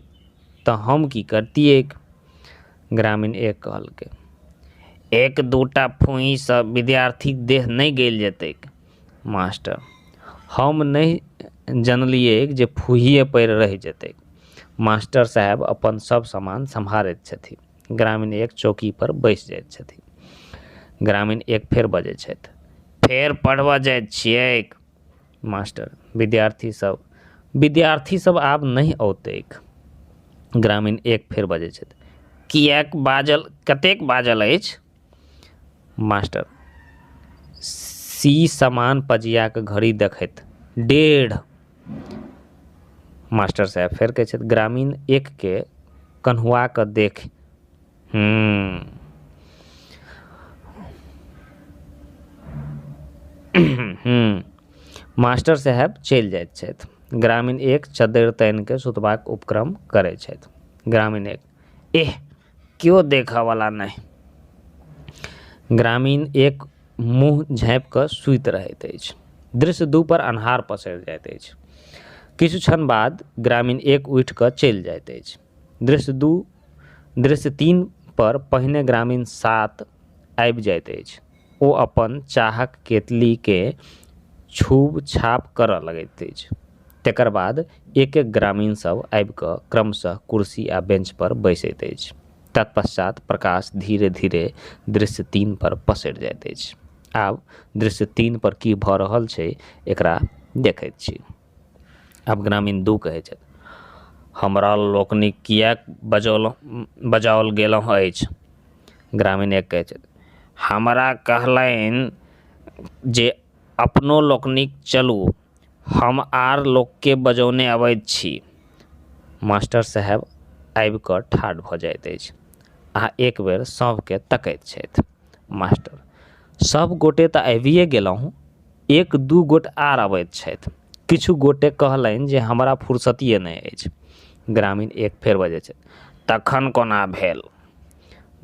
तऽ हम की करतियैक। ग्रामीण एक कहलकै 1-2टा फूहीसँ विद्यार्थीक देह नहि गलि जेतैक। मास्टर हम नहि जनलियैक जे फूहिए पड़ि रहि जेतैक। मास्टर साहब अपन सब सामान सम्हारैत छथिन। ग्रामीण एक चौकी पर बैस जाइत छथिन। ग्रामीण एक फेर बजै छथि फेर पढ़बऽ जाइत छियैक। मास्टर विद्यार्थी सब आब नहीं औतैक। ग्रामीण एक फेर बजै छथि कतेक बाजल अछि। मास्टर सामान पजिया के घड़ी देखैत 1.5। मास्टर साहब फेर कहै छथि ग्रामीण एक के कन्हुआ कऽ देख मास्टर साहब चलि जाइत छथि। ग्रामीण एक चद्दरि तानि के सुतबाक उपक्रम करै छथि। ग्रामीण एक एह केओ देखऽवला नहि। ग्रामीण एक मुँह झाँपि कऽ सुति रहैत अछि। दृश्य 2 पर अन्हार पसरि जाइत अछि। किछु क्षण बाद ग्रामीण 1 उठि कऽ चलि जाइत अछि। दृश्य 3 पर पहिने ग्रामीण 7 आबि जाइत अछि। ओ अपन चाहक केतलीके छूब छाप करऽ लगैत अछि। तकर बाद एक एक ग्रामीण सब आबि कऽ क्रमशः कुर्सी आ बेंच पर बैसैत अछि। तत्पश्चात प्रकाश धीरे धीरे दृश्य 3 पर पसरि जाइत अछि। आब दृश्य 3 पर की भऽ रहल छै एकरा देखैत छी। आब ग्रामीण 2 कहै छथि, हमरा लोकनिक किएक बजाओल गेलहुँ अछि? ग्रामीण 1 कहै छथि, हमरा कहलनि जे अपनो लोकनिक चलू, हम आर लोकके बजौने अबैत छी। मास्टर साहेब आबि कऽ ठाढ़ भऽ जाइत अछि आ एक बेर सभके तकैत छथि। मास्टर, सब गोटे तऽ आबिए गेलहुँ, 1-2 गोट आर अबैत छथि। किछु गोटे कहलनि जे हमरा फुर्सतिए नहि अछि। ग्रामीण 1 फेर बजैत छथि, तखन कोना भेल?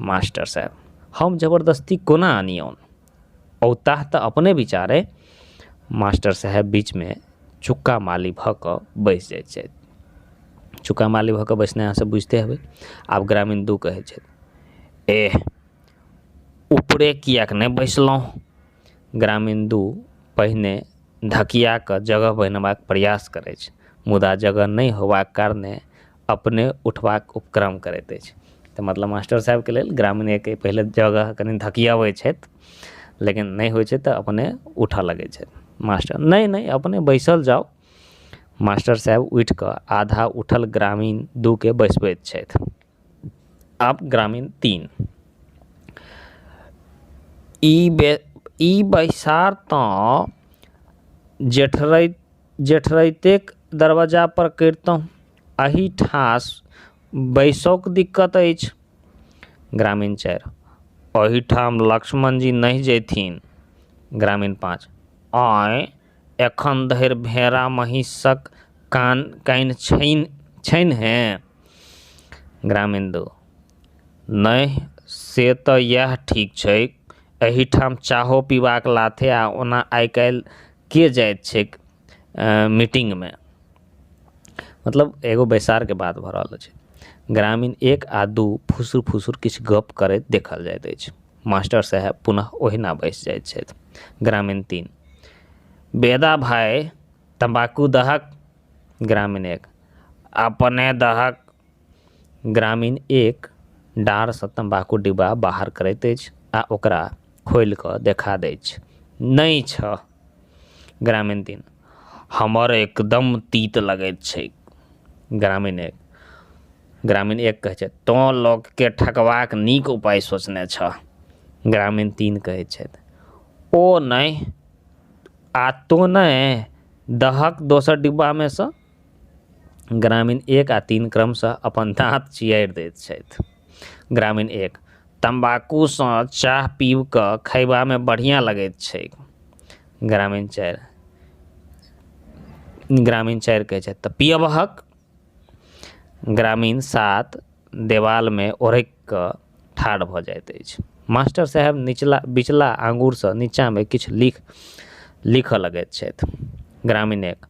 मास्टर साहेब, हम जबरदस्ती कोना आनियौन? औताह तऽ अपने विचारे। मास्टर साहेब बीचमे चुक्का माली भऽ कऽ बैस जाइत छथि। चुक्का माली भऽ कऽ बैसने अहाँ सब बुझिते हेबै। आब ग्रामीण 2 कहै छथि, एह, ऊपरे किएक नहि बैसलहुँ? ग्रामीण 2 पहिने धकिया कऽ जगह बनेबाक प्रयास करैत छै, मुदा जगह नहि होबाक कारणे अपने उठबाक उपक्रम करैत अछि। तऽ मतलब मास्टर साहेबके लेल ग्रामीण 1 पहिले जगह कनि धकियाबै छथि, लेकिन नहीं होइ छै तऽ अपने उठऽ लगै छथि। मास्टर, नहीं अपने बैसल जाओ। मास्टर साहेब उठि कऽ आधा उठल ग्रामीण 2 के बैसबैत छथि। आब ग्रामीण 3, ई बैसार तऽ जेठरैतेक दरवाजा पर करितहुँ, एही ठास बैसोक दिक्कत अछि। ग्रामीण 4, एहिठाम लक्ष्मण जी नहीं जैथिन। ग्रामीण 5, आँय, एखन धरि भेड़ा महिषक कान छनि हैं? ग्रामीण 2, नहीं, से तऽ यैह ठीक छै, एहिठाम चाहो पीबाक लाथे आ ओना आइ काल्हि के जाइत छैक मीटिंगमे। मतलब एगो बैसारके बात भऽ रहल अछि। ग्रामीण 1 आ 2 फुसुर फुसुर किछु गप करैत देखल जाइत अछि। मास्टर साहेब पुनः ओहिना बैस जाइत छथि। ग्रामीण 3, बेदा भाई, तंबाकू दहक? ग्रामीण 1, अपने दहक। ग्रामीण 1 डारसँ तंबाकू डिब्बा बाहर करैत अछि आ ओकरा खोलि कऽ देखा दैत छै। नहीं छ। ग्रामीण 3, हमर एकदम तीत लगैत छै। ग्रामीण 1 कहै छै, तोँ लोकके ठकबाक नीक उपाय सोचने छह। ग्रामीण 3 कहै छथि, ओ नहीं, आ तो नहीं, दहक दोसर डिब्बामे सँ। ग्रामीण 1 आ 3 क्रमशः अपन दाँत चियारि दैत छथि। ग्रामीण 1, तंबाकूसँ चाह पीब कऽ खयबामे बढ़िआँ लगैत छै। ग्रामीण 4 कहै छथि, तऽ पियबहक? ग्रामीण 7 देवालमे ओढ़कि कऽ ठाढ़ भऽ जाइत अछि। मास्टर साहेब बिचला आँगुरसँ नीचाँमे किछु लिखऽ लगैत छथि। ग्रामीण 1,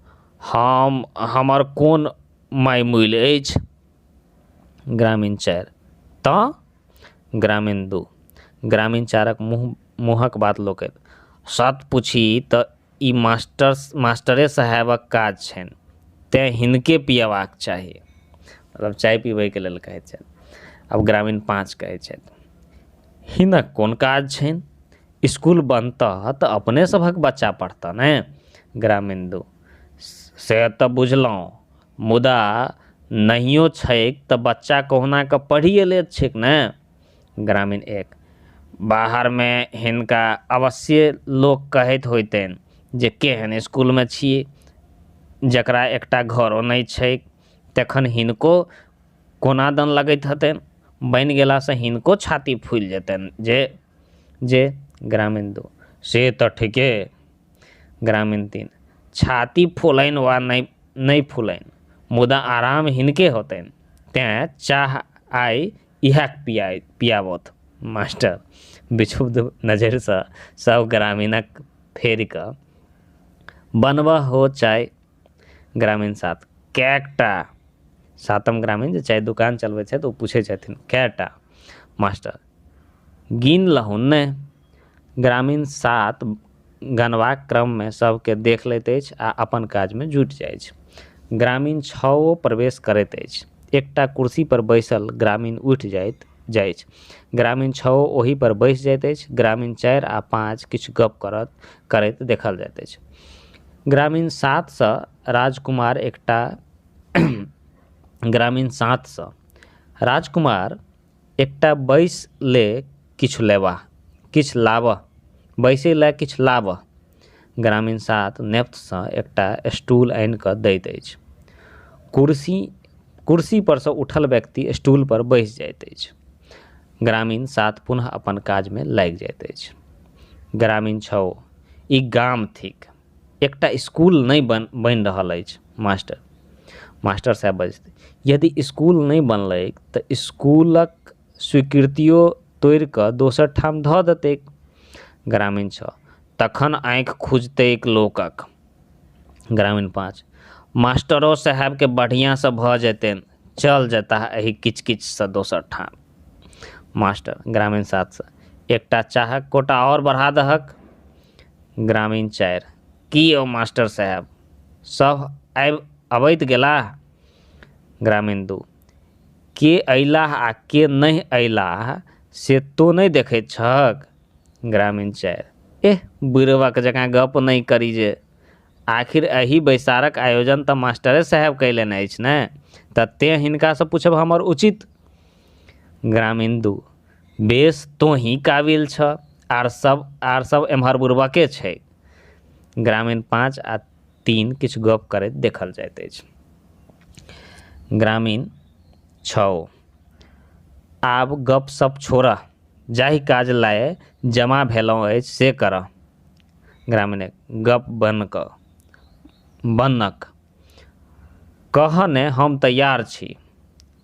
हमर कोन माय मूल अछि? ग्रामीण 4, तऽ? ग्रामीण 2 ग्रामीण 4क मुँहक बात लोकैत, सत पूछी तऽ ई मास्टरे साहेबक काज छनि, तेँ हिनके पियबाक चाही। मतलब चाय पीबैके लेल कहैत छथि। अब ग्रामीण 5 कहैत छथि, हिनक कोन काज छनि? स्कूल बनतह तऽ अपने सभक बच्चा पढ़तह ने? ग्रामीण 2, से तऽ बुझलहुँ, मुदा नहियो छैक तऽ बच्चा कहुना कऽ पढ़िए लैत छैक ने? ग्रामीण 1, बाहरमे हिनका अवश्य लोक कहैत होइतनि जे केहन स्कूलमे छियै, जकरा एकटा घरो नहि छैक, तखन हिनको कोना दन लगैत हेतनि, बनि गेलासँ हिनको छाती फूलि जेतनि जे? ग्रामीण 2, से तऽ ठीके। ग्रामीण 3, छाती फूलनि वा नहि फूलनि, मुदा आराम हिनके होतनि, तेँ चाह आइ इएह पियाबथु। मास्टर विक्षुब्ध नजरिसँ सब ग्रामीणक फेरि कऽ, बनबऽ हो चाय? ग्रामीण 7 कैटा। सातम ग्रामीण जे चाय दुकान चलबै छै तऽ ओ पूछै छथिन कैटा। मास्टर गिन लहुन ने। ग्रामीण 7 गनबाक क्रममे सबके देख लैत अछि आ अपन काजमे जुटि जाइ छै। ग्रामीण 6 प्रवेश करैत अछि। एकटा कुर्सी पर बैसल ग्रामीण उठि जाइत छै। ग्रामीण 6 ओही पर बैस जाइत अछि। ग्रामीण 4 आ 5 किछु गप करैत देखल जाइत अछि। ग्रामीण 7 राजकुमार एकटा ग्रामीण 7 राजकुमार एकटा बैस ले किछु लाबह बैसै लए किछु लाबह। ग्रामीण 7 नेप्थसँ एकटा स्टूल आनि कऽ दैत अछि। कुर्सी पर सँ उठल व्यक्ति स्टूल पर बैस जाइत अछि। ग्रामीण 7 पुनः अपन काजमे लागि जाइत अछि। ग्रामीण 6 ई गाम थिक, एकटा स्कूल नहि बनि रहल अछि। मास्टर साहब बजतै यदि स्कूल नहि बनलै तऽ स्कूलक स्वीकृतियो तोड़ि कऽ दोसर ठाम धऽ देतैक। ग्रामीण 6 तखन आँखि खुजतैक लोकक। ग्रामीण 5 मास्टरो साहबके बढ़िआँसँ भऽ जेतनि, चल जेताह एहि किच किचसँ दोसर ठाम। मास्टर ग्रामीण 7 एकटा चाहक कोटा और बढ़ा दहक। ग्रामीण 4 की यौ मास्टर साहब, सब अबैत गेलाह। ग्रामीण 2 के अयलाह आ के नहि अयलाह से तो नहि देखैत छहक। ग्रामीण 4 बुढ़बक जकाँ गप नहि करी जे, आखिर एहि बैसारक आयोजन तऽ मास्टरे साहब कयलनि अछि ने, तऽ तेँ हिनकासँ पूछब हमर उचित। ग्रामीण 2 बेस तो ही काबिल छ, आर सब एम्हर बुढ़बके छै। ग्रामीण 5 आ 3 किछु गप करैत देखल जाइत अछि। ग्रामीण 6 आब गप सप छोड़ह, जाहि काज लाए जमा भेलहुँ अछि से करह। ग्रामीण 1 गप बनक कह ने, हम तैयार छी।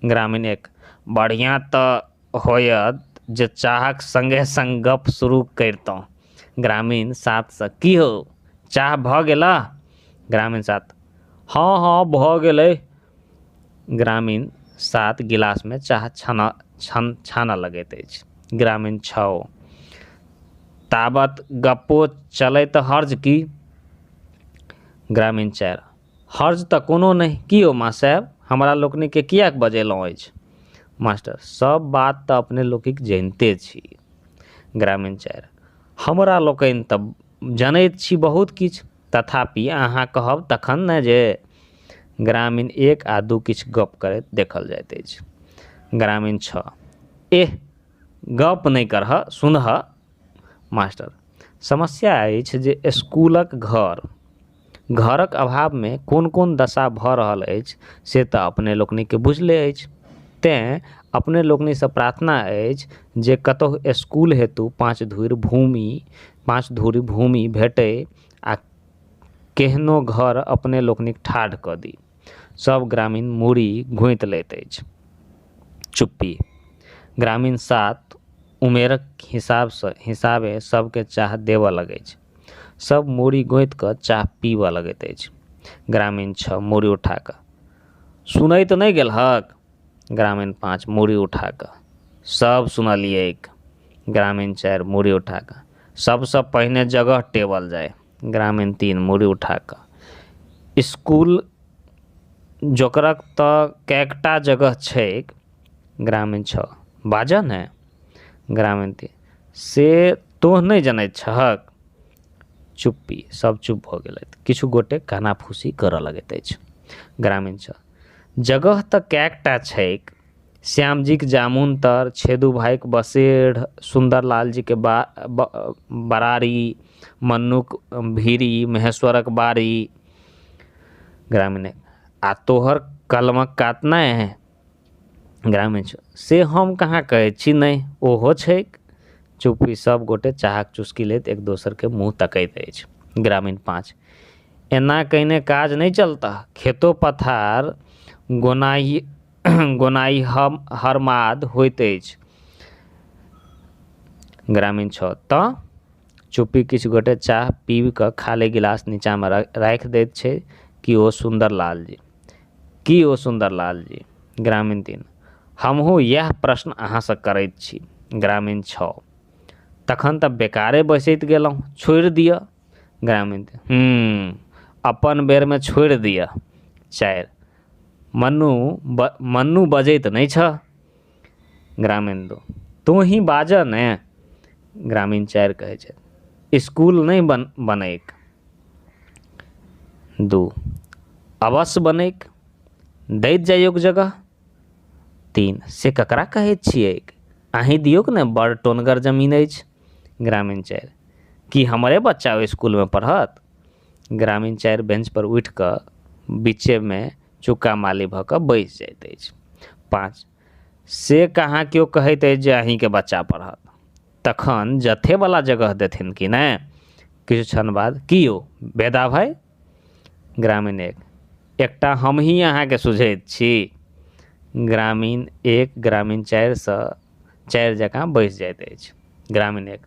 ग्रामीण 1 बढ़िआँ तऽ होयत जे चाहक संगे संग गप शुरू करितहुँ। ग्रामीण 7 की हो, चाह भऽ गेला। ग्रामीण 7 हाँ भऽ गेलै। ग्रामीण 7 गिलासमे चाह छानऽ लगैत अछि। ग्रामीण 6 ताबत गप्पो चलैत हर्ज की। ग्रामीण 4 हर्ज तऽ कोनो नहि, की यौ माँ साहब हमरा लोकनिके किएक बजेलहुँ अछि। मास्टर सब बात तऽ अपने लोकिक जानिते छी। ग्रामीण 4 हमरा लोकनि तऽ जनैत छी बहुत किछु, तथापि अहाँ कहब तखन ने जे। ग्रामीण 1 आ 2 किछु गप करैत देखल जाइत अछि। ग्रामीण 6 गप नहि करह, सुनह। मास्टर समस्या अछि जे स्कूलक घरक अभावमे कोन कोन दशा भऽ रहल अछि से तऽ अपने लोकनिके बुझले अछि। तेँ अपने लोकनिसँ प्रार्थना अछि जे कतहु स्कूल हेतु 5 धूरि भूमि भेटै आ केहनो घर अपने लोकनिक ठाढ़ कऽ दी। सब ग्रामीण मूड़ी घोंइत लैत अछि। चुप्पी। ग्रामीण 7 उमेरक हिसाबे सबके चाह देबऽ लगै छै। सब मूड़ी गोइत कऽ चाह पीबऽ लगैत अछि। ग्रामीण 6 मूड़ी उठा कऽ सुनैत नहि गेलहक। ग्रामीण 5 मूड़ी उठा कऽ सब सुनलियैक। ग्रामीण 4 मूड़ी उठा कऽ सबसँ पहिने जगह टेबल जाय। ग्रामीण 3 मूड़ी उठा कऽ स्कूल जोकरक तऽ कैकटा जगह छैक। ग्रामीण 6 बाजऽ ने। ग्रामीण 3 से तोँ नहि जनैत छहक। चुप्पी, सब चुप भऽ गेलथि। किछु गोटे कानाफूसी करऽ लगैत अछि। ग्रामीण 6 जगह तऽ कैकटा छैक, श्यामजीक जामुन तर, छेदू भाइक बसेढ़, सुंदरलाल जीके बरारी, मन्नूक भीरी, महेश्वरक बारी। ग्रामीण 1 आ तोहर कलमक कात नहि। ग्रामीण 6 से हम कहाँ कहैत छी नहि, ओहो छैक। चुप्पी, सब गोटे चाहक चुस्की लैत एक दोसरके मुँह तकैत अछि। ग्रामीण 5 एना कहिने काज नहि चलतह, खेतो पथार गोनाइ हरमाद होइत अछि। ग्रामीण 6 तऽ। चुप्पी, किछु गोटे चाह पीबि कऽ खाली गिलास नीचाँमे राखि दैत छै। कि ओ सुंदरलाल जी, की ओ सुंदरलाल जी। ग्रामीण 3, हमहूँ इएह प्रश्न अहाँसँ करैत छी। ग्रामीण 6, तखन तऽ बेकारे बैसैत गेलहुँ, छोड़ि दिअ। ग्रामीण 3, अपन बेरमे छोड़ि दिअ। 4, मन्नू बजैत नहि छ। ग्रामीण 2, तू ही बाजऽ ने। ग्रामीण 4 कहै छै, स्कूल नहीं बनैक। 2, अवश्य बनैक, दैत जाइयोक जगह। 3, से ककरा कहैत छियैक, अहीँ दियौक ने, बड़ टोनगर जमीन अछि। ग्रामीण 4, कि हमरे बच्चा ओहि स्कूलमे पढ़त। ग्रामीण 4 बेंच पर उठि कऽ बीचेमे चुक्का माली भऽ कऽ बैस जाइत अछि। 5, से कहाँ केओ कहैत अछि जे अहीँके बच्चा पढ़त, तखन जथेवला जगह देथिन कि नहि। किछु क्षण बाद, की यौ बेदा भाइ। ग्रामीण 1, एकटा हम ही अहाँके सुझैत छी। ग्रामीण 1 ग्रामीण 4सँ 4 जकाँ बैस जाइत अछि। ग्रामीण 1,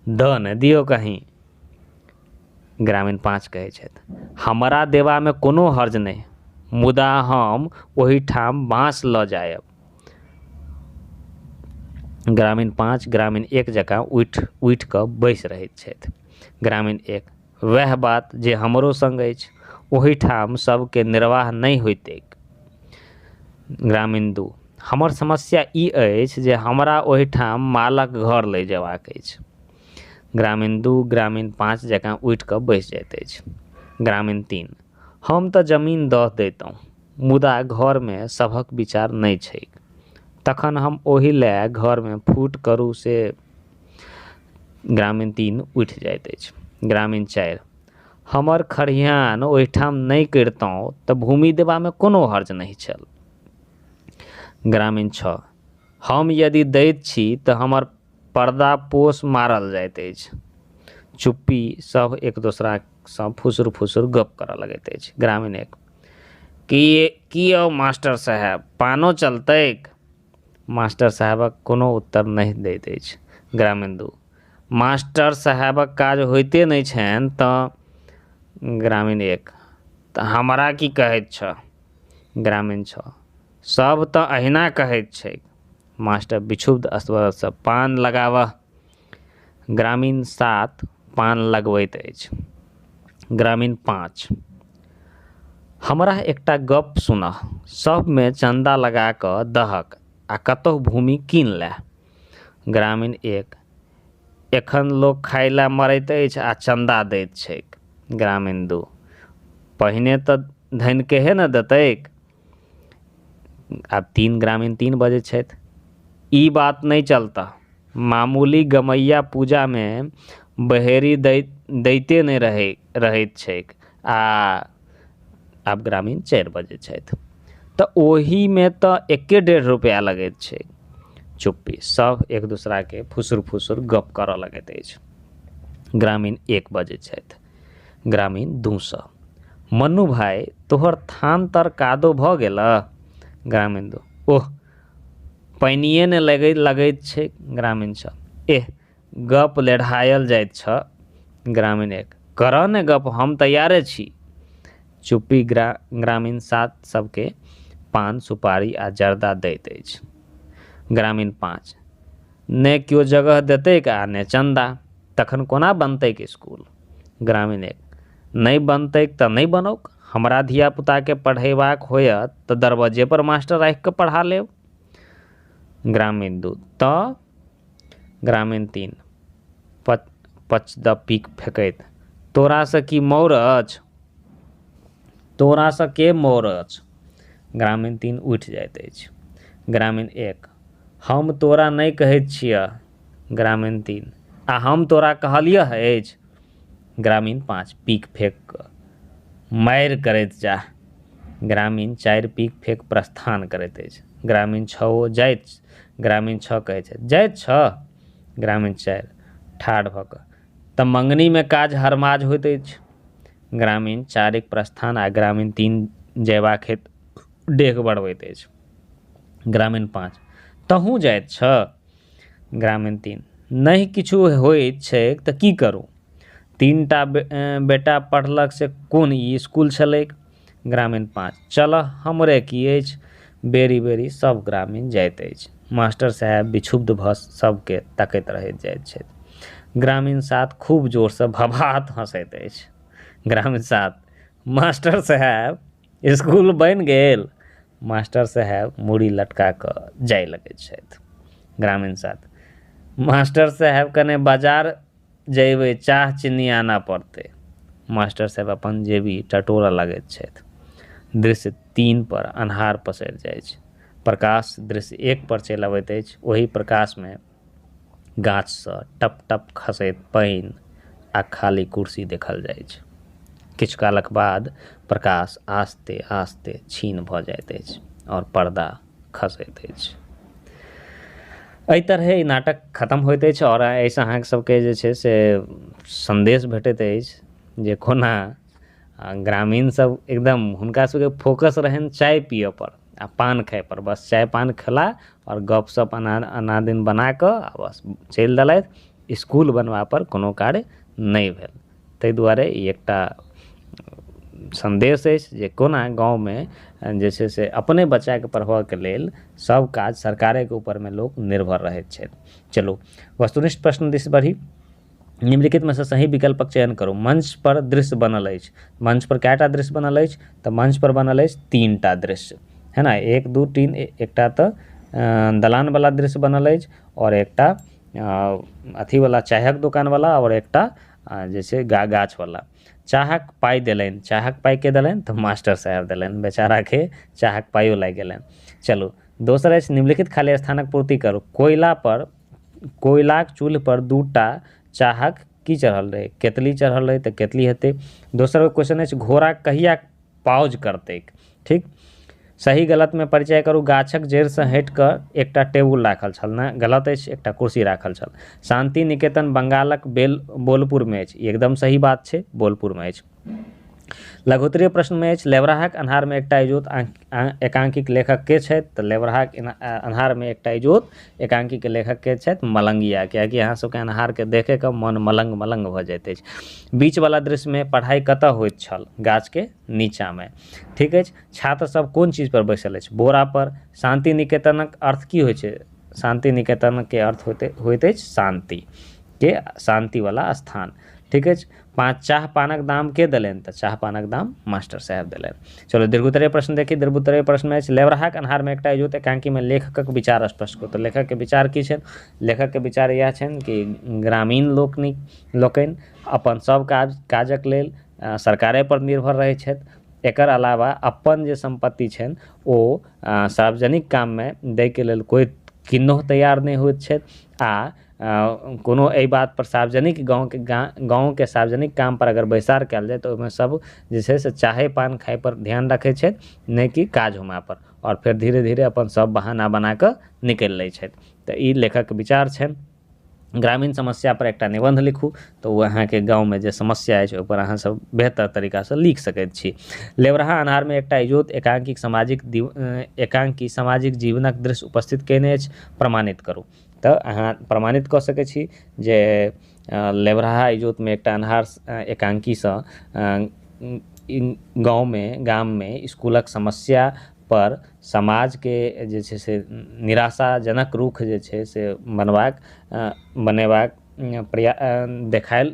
दऽ ने दियौ कहीं। ग्रामीण 5 कहै छथि, हमरा देबामे कोनो हर्ज नहि, मुदा हम ओहिठाम बाँस लऽ जायब। ग्रामीण 5 ग्रामीण 1 जकाँ उठि कऽ बैस रहैत छथि। ग्रामीण 1, वएह बात जे हमरो संग अछि, ओहिठाम सबके निर्वाह नहि होइतैक। ग्रामीण 2, हमर समस्या ई अछि जे हमरा ओहिठाम मालक घर लऽ जेबाक अछि। ग्रामीण 2 ग्रामीण 5 जकाँ उठि कऽ बैस जाइत अछि। ग्रामीण 3, हम तऽ जमीन दऽ दैतहुँ, मुदा घरमे सभक विचार नहि छैक, तखन हम ओहि लए घरमे फूट करू से। ग्रामीण 3 उठि जाइत अछि। ग्रामीण 4, हमर खरिहान ओहिठाम नहि करितहुँ तऽ भूमि देबामे कोनो हर्ज नहि छल। ग्रामीण 6, हम यदि दैत छी तऽ हमर पर्दा पोस मारल जाइत अछि। चुप्पी, सब एक दोसरासँ फुसुर फुसुर गप करऽ लगैत अछि। ग्रामीण 1, की यौ मास्टर साहब, पानो चलतैक। मास्टर साहबक कोनो उत्तर नहि दैत अछि। ग्रामीण 2, मास्टर साहबक काज होइते नहि छनि तऽ। ग्रामीण 1, तऽ हमरा की कहैत छ। ग्रामीण 6, सब तऽ अहिना कहैत छै। मास्टर विक्षुब्ध स्वरसँ, पान लगावह। ग्रामीण 7 पान लगबैत अछि। ग्रामीण 5, हमरा एकटा गप सुनह, सबमे चंदा लगा कऽ दहक आ कतहु भूमि कीन लए। ग्रामीण 1, एखन लोक खाइ लए मरैत अछि आ चंदा दैत छैक। ग्रामीण 2, पहिने तऽ धनिकेहे ने देतैक। आब ग्रामीण 3 बजैत छथि, ई बात नहि चलता, मामूली गमैया पूजामे बहेरी दैते नहि रहैत छैक। आब ग्रामीण 4 बजैत छथि, तऽ ओहीमे तऽ 1.5 रुपैआ लगैत छै। चुप्पी, सब एक दूसराके फुसुर फुसुर गप करऽ लगैत अछि। ग्रामीण 1 बजैत छथि, ग्रामीण 2सँ, मन्नू भाइ तोहर थान तर कादो भऽ गेलऽ। ग्रामीण 2, ओह पानिये ने लगैत छै। ग्रामीण 6, एह गप लेढ़ायल जाइत छ। ग्रामीण 1, करऽ ने गप, हम तैयारे छी। चुप्पी, ग्रामीण 7 सबके पान सुपारी आ जर्दा दैत अछि। ग्रामीण 5, ने केओ जगह देतैक आ ने चंदा, तखन कोना बनतैक स्कूल। ग्रामीण 1, नहि बनतैक तऽ नहि बनौक, हमरा धियापुताके पढ़ेबाक होयत तऽ दरवाजे पर मास्टर राखि कऽ पढ़ा लेब। ग्रामीण 2, तऽ। ग्रामीण 3 पच द पीक फेंकैत, तोरासँ की मौर अछि। तोरासँ के मौर अछि। ग्रामीण 3 उठि जाइत अछि। ग्रामीण 1, हम तोरा नहि कहैत छियऽ। ग्रामीण 3, आ हम तोरा कहलियऽ अछि। ग्रामीण 5 पीक फेंक कऽ, मारि करैत जाह। ग्रामीण 4 पीक फेंक प्रस्थान करैत अछि। ग्रामीण 6 जाइत। ग्रामीण 6 कहैत छै, जाइत छ। ग्रामीण 4 ठाढ़ भऽ कऽ, तऽ मंगनीमे काज हरमाज होइत अछि। ग्रामीण 4 प्रस्थान आ ग्रामीण 3 जयबाक हेतु डेग बढ़बैत अछि। ग्रामीण 5, तहूँ जाइत छ। ग्रामीण 3, नहि किछु होइत छैक तऽ की करू, 3टा बेटा पढ़लक से कोन ई स्कूल छलैक। ग्रामीण 5 चल हमरे की अछि बेरी बेरी सब ग्रामीण जाइत अछि। मास्टर साहेब विक्षुब्ध भऽ सबके तकैत रहैत जाइत छथि। ग्रामीण 7 खूब जोरसँ भभात हँसैत अछि। ग्रामीण 7 मास्टर साहेब स्कूल बनि गेल। मास्टर साहेब मूड़ी लटका कऽ जाय लगैत छथि। ग्रामीण 7 मास्टर साहेब कने बाजार जयबै चाह चीनी आना पड़तै। मास्टर साहेब अपन जेबी टटोरऽ लगैत छथि। दृश्य 3 पर अन्हार पसरि जाइ छै। प्रकाश दृश्य 1 पर चलि अबैत अछि। ओही प्रकाशमे गाछसँ टप टप खसैत पानि आ खाली कुर्सी देखल जाइ छै। किछु कालक बाद प्रकाश आस्ते आस्ते क्षीण भऽ जाइत अछि आओर पर्दा खसैत अछि। एहि तरहे ई नाटक खत्म होइत अछि आओर एहिसँ अहाँ सबके जे छै से संदेश भेटैत अछि जे कोना ग्रामीण सब एकदम हुनका सबके फोकस रहनि चाय पिअ पर आ पान खाय पर। बस चाय पान खेला आओर गपशप अनादिन बना कऽ आ बस चलि देलथि। स्कूल बनबा पर कोनो कार्य नहि भेल। ताहि दुआरे ई एकटा संदेश अछि जे कोना गाँवमे जे छै से अपने बच्चाके पढ़बऽके लेल सब काज सरकारेके ऊपरमे लोक निर्भर रहैत छथि। चलू वस्तुनिष्ठ प्रश्न दिस बढ़ी। निम्नलिखित में से सही विकल्पक चयन करू। मंच पर दृश्य बनल अछि। मंच पर कएटा दृश्य बनल अछि तऽ मंच पर बनल अछि 3टा दृश्य है ना। 1 2 3 एकटा तऽ दलान वाला दृश्य बनल अछि और एकटा अथीवला चायक दोकानवला और एकटा जे छै गाछवला। चाहक पाइ देलनि। चाहक पाइ के देलनि तऽ मास्टर साहेब देलनि। बेचाराके चाहक पाइयो लागि गेलनि। चलू दोसर अछि निम्नलिखित खाली स्थानक पूर्ति करू। कोयलाक चूल्ह पर 2टा चाहक की चढ़ल रहै। केतली चढ़ल रहै तऽ केतली हेतै। दोसर क्वेश्चन अछि घोड़ा कहिया पाउज करतैक। ठीक सही गलत में परिचय करू। गाछक जड़िसँ हटि कऽ एकटा टेबुल राखल छल ने गलत अछि। एकटा कुर्सी राखल छल। शांति निकेतन बंगालक बोलपुरमे अछि। एकदम सही बात छै बोलपुरमे अछि। लघुत्तरीय प्रश्न में अछि लेवराहक अन्हार में एकटा इजोत एकांकिक लेखक के छथि तऽ लेवराहक अन्हार में एकटा इजोत एकांकिक लेखक के छथि मलंगिया। कियाकि अहाँ सबके अन्हारके देखे के मन मलंग मलंग भऽ जाइत अछि। बीच वाला दृश्य में पढ़ाई कतऽ होइत छल। गाछके नीचाँमे। ठीक अछि। छात्र सब कोन चीज पर बैसल अछि बोरा पर। शांति निकेतनक अर्थ की होइ छै। शांति निकेतनके अर्थ होइत अछि शांति के शांति वाला स्थान। ठीक अछि। 5 चाह पानक दाम के देलनि तऽ चाह पानक दाम मास्टर साहेब देलनि। चलो दीर्घोत्तरीय प्रश्न देखिए। दीर्घोत्तरीय प्रश्न में लेवराहक अन्हार में एकटा इजोत एकांकी में लेखकक विचार स्पष्ट करू। तऽ लेखक के विचार की छनि। लेखक के विचार इएह छनि कि ग्रामीण लोकनि अपन सब काजक लेल सरकारे पर निर्भर रहै छथि। एकर अलावा अपन जे संपत्ति छनि ओ सार्वजनिक काममे दैके लेल कोइ किन्नो तैयार नहि होइत छथि। आ कोनो एहि बात पर सार्वजनिक गाँवके सार्वजनिक काम पर अगर बैसार कयल जाय तऽ ओहिमे सब जे छै से चाहे पान खाय पर ध्यान रखै छथि नहि कि काज होमा पर। और फिर धीरे धीरे अपन सब बहाना बना कऽ निकलि लै छथि। तऽ ई लेखक विचार छनि। ग्रामीण समस्या पर एकटा निबंध लिखू तऽ ओ अहाँके गाँवमे जे समस्या अछि ओहिपर अहाँ सब बेहतर तरीकासँ लिख सकैत छी। लेवराहा अन्हारमे एकटा इजोत एकांकी सामाजिक जीवनक दृश्य उपस्थित कयने अछि। प्रमाणित करू। तऽ अहाँ प्रमाणित कऽ सकै छी जे लेवराहा इजोतमे एकटा अन्हार एकांकीसँ गाममे स्कूलक समस्या पर समाजके जे छै से निराशाजनक रुख जे छै से बनेबाक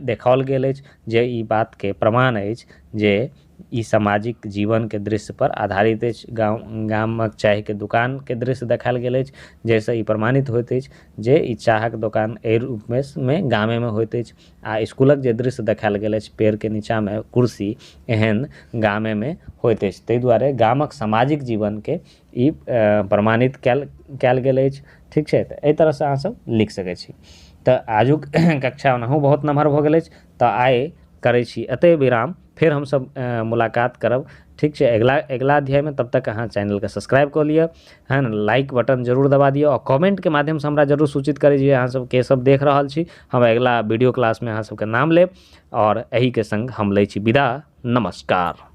देखाओल गेल अछि। जे ई बातके प्रमाण अछि जे ई सामाजिक जीवनके दृश्य पर आधारित अछि। गामक चायके दुकानके दृश्य देखायल गेल अछि जाहिसँ ई प्रमाणित होइत अछि जे ई चाहक दोकान एहि रूपमे गामेमे होइत अछि। आ स्कूलक जे दृश्य देखायल गेल अछि पेड़के नीचाँमे कुर्सी एहन गामेमे होइत अछि। ताहि दुआरे गामक सामाजिक जीवनके ई प्रमाणित कयल गेल अछि। ठीक छै। तऽ एहि तरहसँ अहाँसब लिख सकै छी। तऽ आजुक कक्षा ओनाहू बहुत नमहर भऽ गेल अछि तऽ आइ करै छी एतै विराम। फेर हमसब मुलाकात करब। ठीक छै। अगिला अध्यायमे तब तक अहाँ चैनलके सब्सक्राइब कऽ लिअ है ने। लाइक बटन जरूर दबा दिअ और कमेंटके माध्यमसँ हमरा जरूर सूचित करै जे अहाँ सब के सब देख रहल छी। हम अगिला वीडियो क्लासमे अहाँ सबके नाम लेब और एहिके संग हम लै छी विदा। नमस्कार।